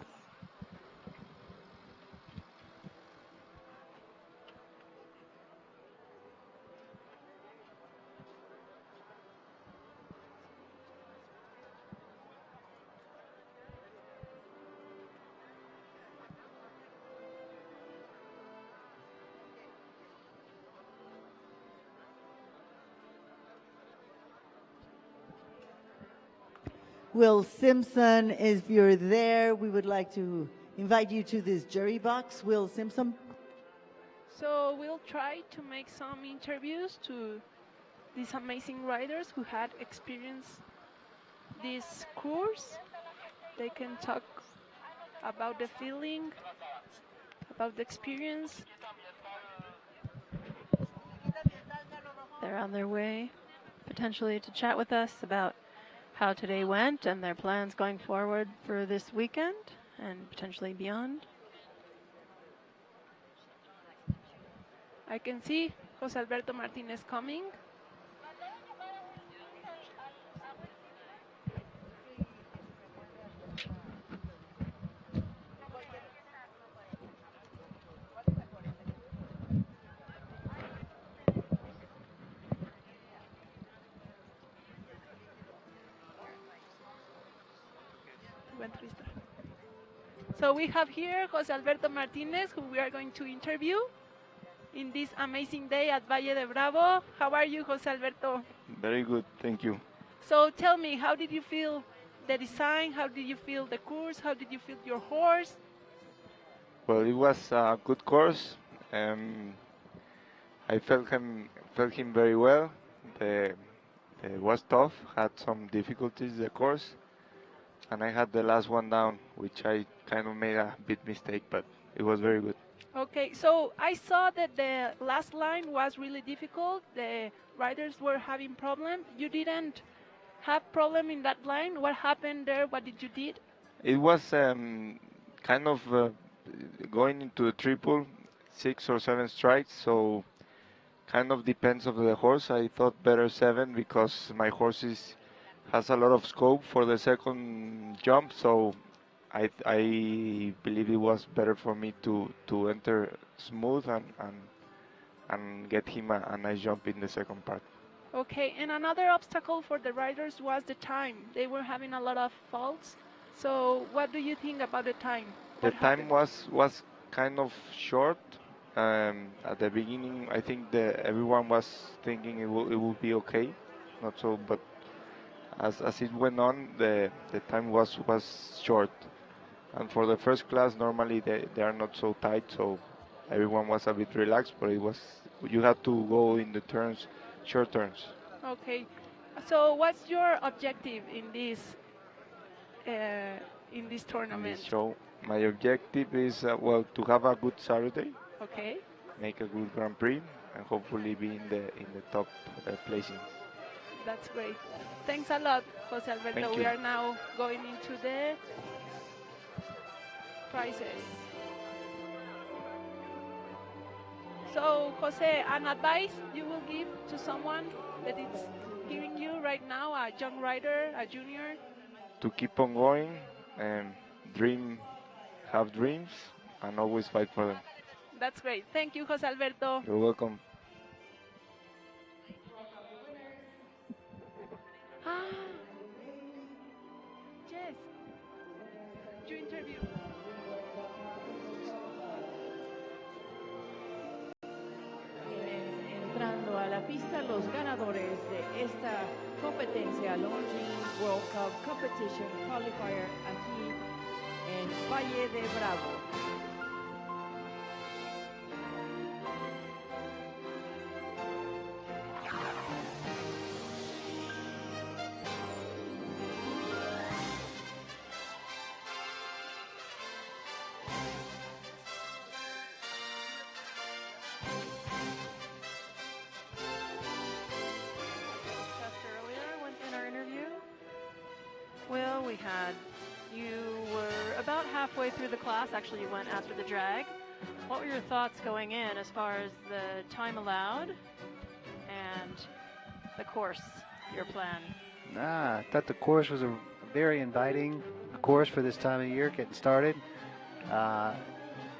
Will Simpson, if you're there, we would like to invite you to this jury box. Will Simpson.
So we'll try to make some interviews to these amazing riders who had experienced this course. They can talk about the feeling, about the experience.
They're on their way potentially to chat with us about how today went and their plans going forward for this weekend and potentially beyond.
I can see José Alberto Martínez coming. So we have here José Alberto Martínez, who we are going to interview in this amazing day at Valle de Bravo. How are you, José Alberto?
Very good, thank you.
So tell me, how did you feel the design? How did you feel the course? How did you feel your horse?
Well, it was a good course. I felt him very well. It was tough, had some difficulties, the course. and I had the last one down, which I kind of made a bit mistake, but it was very good.
Okay, so I saw that the last line was really difficult. The riders were having problem. You didn't have problem in that line. What happened there? What did you did?
It was kind of going into the triple, 6 or 7 strikes, so kind of depends of the horse. I thought better 7 because my horse has a lot of scope for the second jump, so I believe it was better for me to enter smooth and get him a nice jump in the second part.
Okay, and another obstacle for the riders was the time. They were having a lot of faults. So what do you think about the time?
The
What
time
happened?
was kind of short. At the beginning, I think everyone was thinking it will be okay, not so. But as it went on, the time was short. And for the first class, normally they are not so tight, so everyone was a bit relaxed. But you had to go in the turns, short turns.
Okay, so what's your objective in this
In
tournament?
this show, my objective is well to have a good Saturday,
Okay,
make a good Grand Prix, and hopefully be in the top placings.
that's great. Thanks a lot, Jose Alberto.
Thank
We
you.
are now going into the prizes. So, Jose, an advice you will give to someone that is hearing you right now, a young rider, a junior?
To keep on going and have dreams, and always fight for them.
That's great. Thank you, Jose Alberto.
You're welcome.
Ah, Jess, your interview.
Entrando a la pista los ganadores de esta competencia Longines World Cup Competition Qualifier aquí en Valle de Bravo.
Discussed earlier in our interview. Well, you were about halfway through the class. Actually, you went after the drag. What were your thoughts going in as far as the time allowed and the course, your plan?
I thought the course was a very inviting course for this time of year, getting started.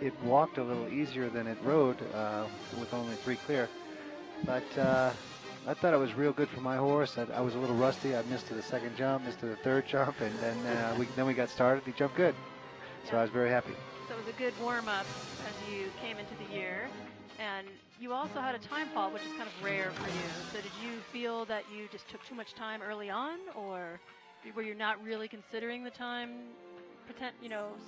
It walked a little easier than it rode with only 3 clear. But I thought it was real good for my horse. I was a little rusty. I missed to the second jump, missed to the third jump, and then we got started. He jumped good. So I was very happy.
So it was a good warm-up as you came into the year. And you also had a time fault, which is kind of rare for you. So did you feel that you just took too much time early on, or were you not really considering the time,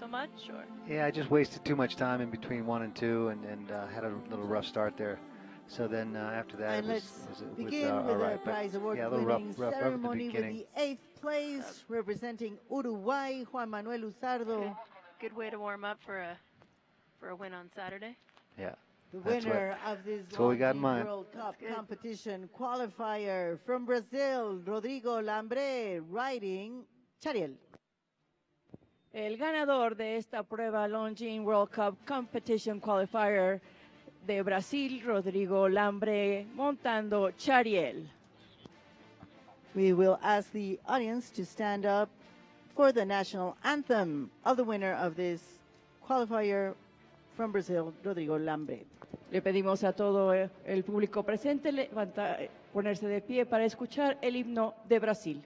so much? Or
Yeah, I just wasted too much time in between 1 and 2 and had a little rough start there. So then after that,
And
it
let's
was
begin
all
with
right.
the prize award
yeah, a little
winning
rough at the
ceremony with
beginning.
the 8th place representing Uruguay, Juan Manuel Luzardo.
good way to warm up for a win on Saturday.
Yeah.
The
That's
winner of this
that's what we got in
Longines
mind.
World Cup competition qualifier from Brazil, Rodrigo Lambre, riding Chariel.
El ganador de esta prueba Longines World Cup Competition Qualifier de Brasil, Rodrigo Lambre, montando Chariel.
We will ask the audience to stand up for the national anthem of the winner of this qualifier from Brazil, Rodrigo Lambre.
Le pedimos a todo el público presente ponerse de pie para escuchar el himno de Brasil.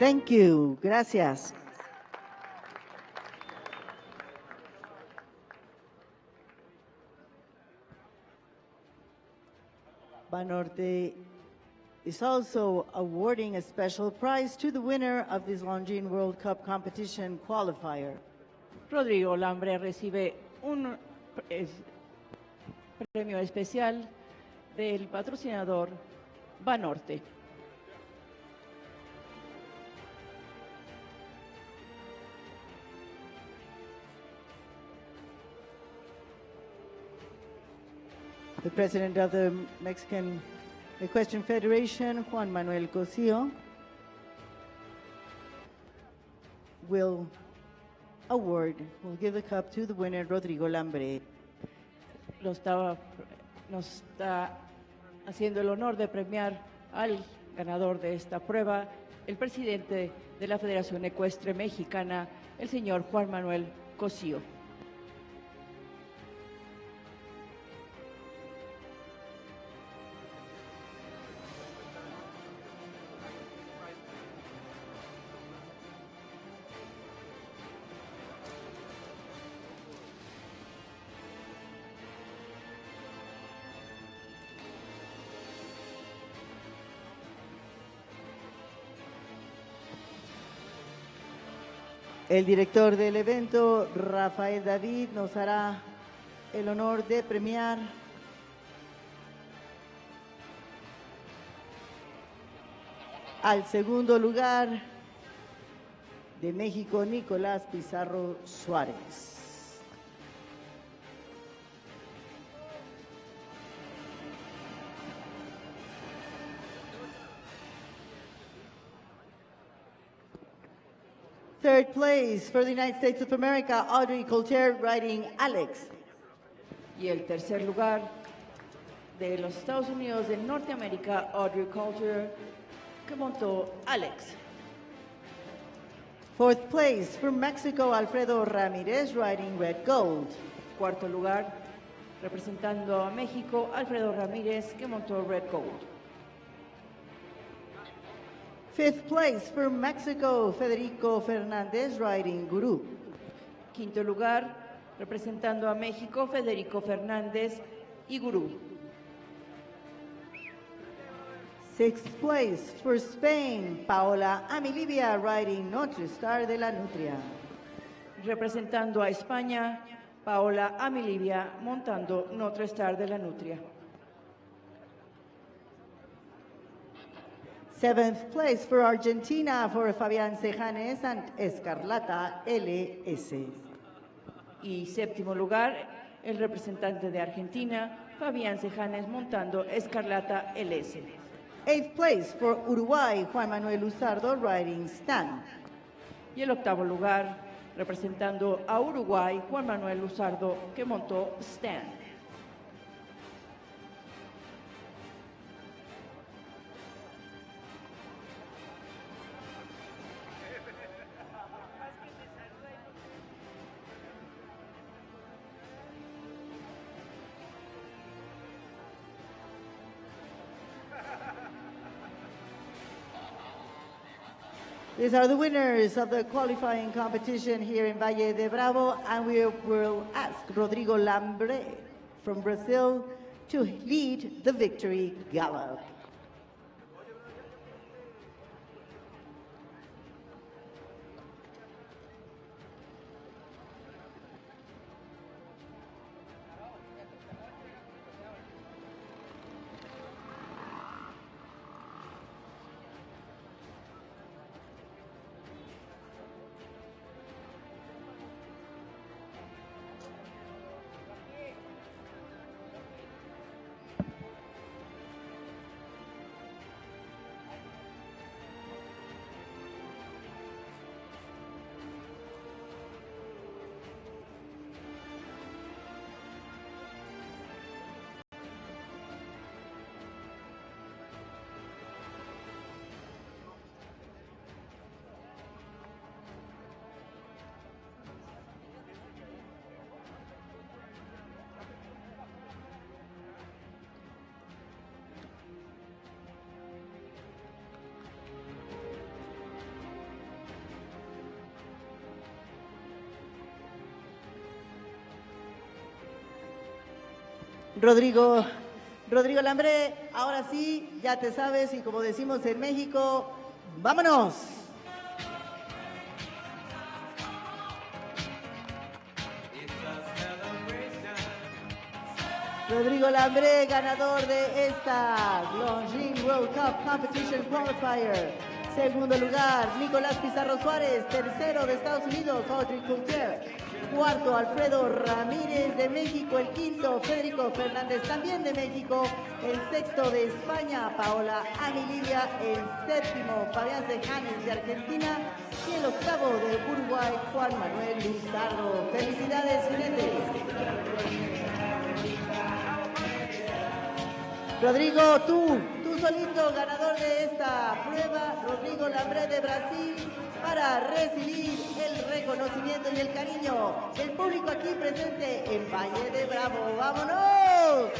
Thank you. Gracias. Banorte is also awarding a special prize to the winner of this Longines World Cup competition qualifier.
Rodrigo Lambre recibe un premio especial del patrocinador Banorte.
The president of the Mexican Equestrian Federation, Juan Manuel Cosío, will give the cup to the winner, Rodrigo Lambre.
Nos está haciendo el honor de premiar al ganador de esta prueba, el presidente de la Federación Ecuestre Mexicana, el señor Juan Manuel Cosío.
El director del evento, Rafael David, nos hará el honor de premiar al segundo lugar de México, Nicolás Pizarro Suárez. Third place for the United States of America, Audrey Coulter riding Alex.
Y el tercer lugar de los Estados Unidos de Norteamérica, Audrey Coulter, que montó Alex.
Fourth place for Mexico, Alfredo Ramírez riding Red Gold.
Cuarto lugar, representando a México, Alfredo Ramírez, que montó Red Gold.
Fifth place for Mexico, Federico Fernández riding Gurú.
Quinto lugar, representando a México, Federico Fernández y Gurú.
Sixth place for Spain, Paola Amilibia riding Notre Star de la Nutria.
Representando a España, Paola Amilibia montando Notre Star de la Nutria.
Seventh place for Argentina for Fabián Sejanes and Escarlata LS.
Y séptimo lugar, el representante de Argentina, Fabián Sejanes montando Escarlata LS.
Eighth place for Uruguay, Juan Manuel Luzardo riding Stan.
Y el octavo lugar, representando a Uruguay, Juan Manuel Luzardo, que montó Stan.
These are the winners of the qualifying competition here in Valle de Bravo, and we will ask Rodrigo Lambre from Brazil to lead the victory gallop. Rodrigo Lambré, ahora sí, ya te sabes, y como decimos en México, ¡vámonos! Rodrigo Lambré, ganador de esta Longines World Cup Competition Qualifier. Segundo lugar, Nicolás Pizarro Suárez. Tercero de Estados Unidos, Audrey Coulter. Cuarto, Alfredo Ramírez de México. El quinto, Federico Fernández, también de México. El sexto de España, Paola Amilidia. El séptimo, Fabián Sejanes de Argentina. Y el octavo de Uruguay, Juan Manuel Lizardo. ¡Felicidades, jinetes! Rodrigo, tú solito, ganador de esta prueba, Rodrigo Lambré de Brasil, para recibir el reconocimiento y el cariño del público aquí presente en Valle de Bravo. ¡Vámonos!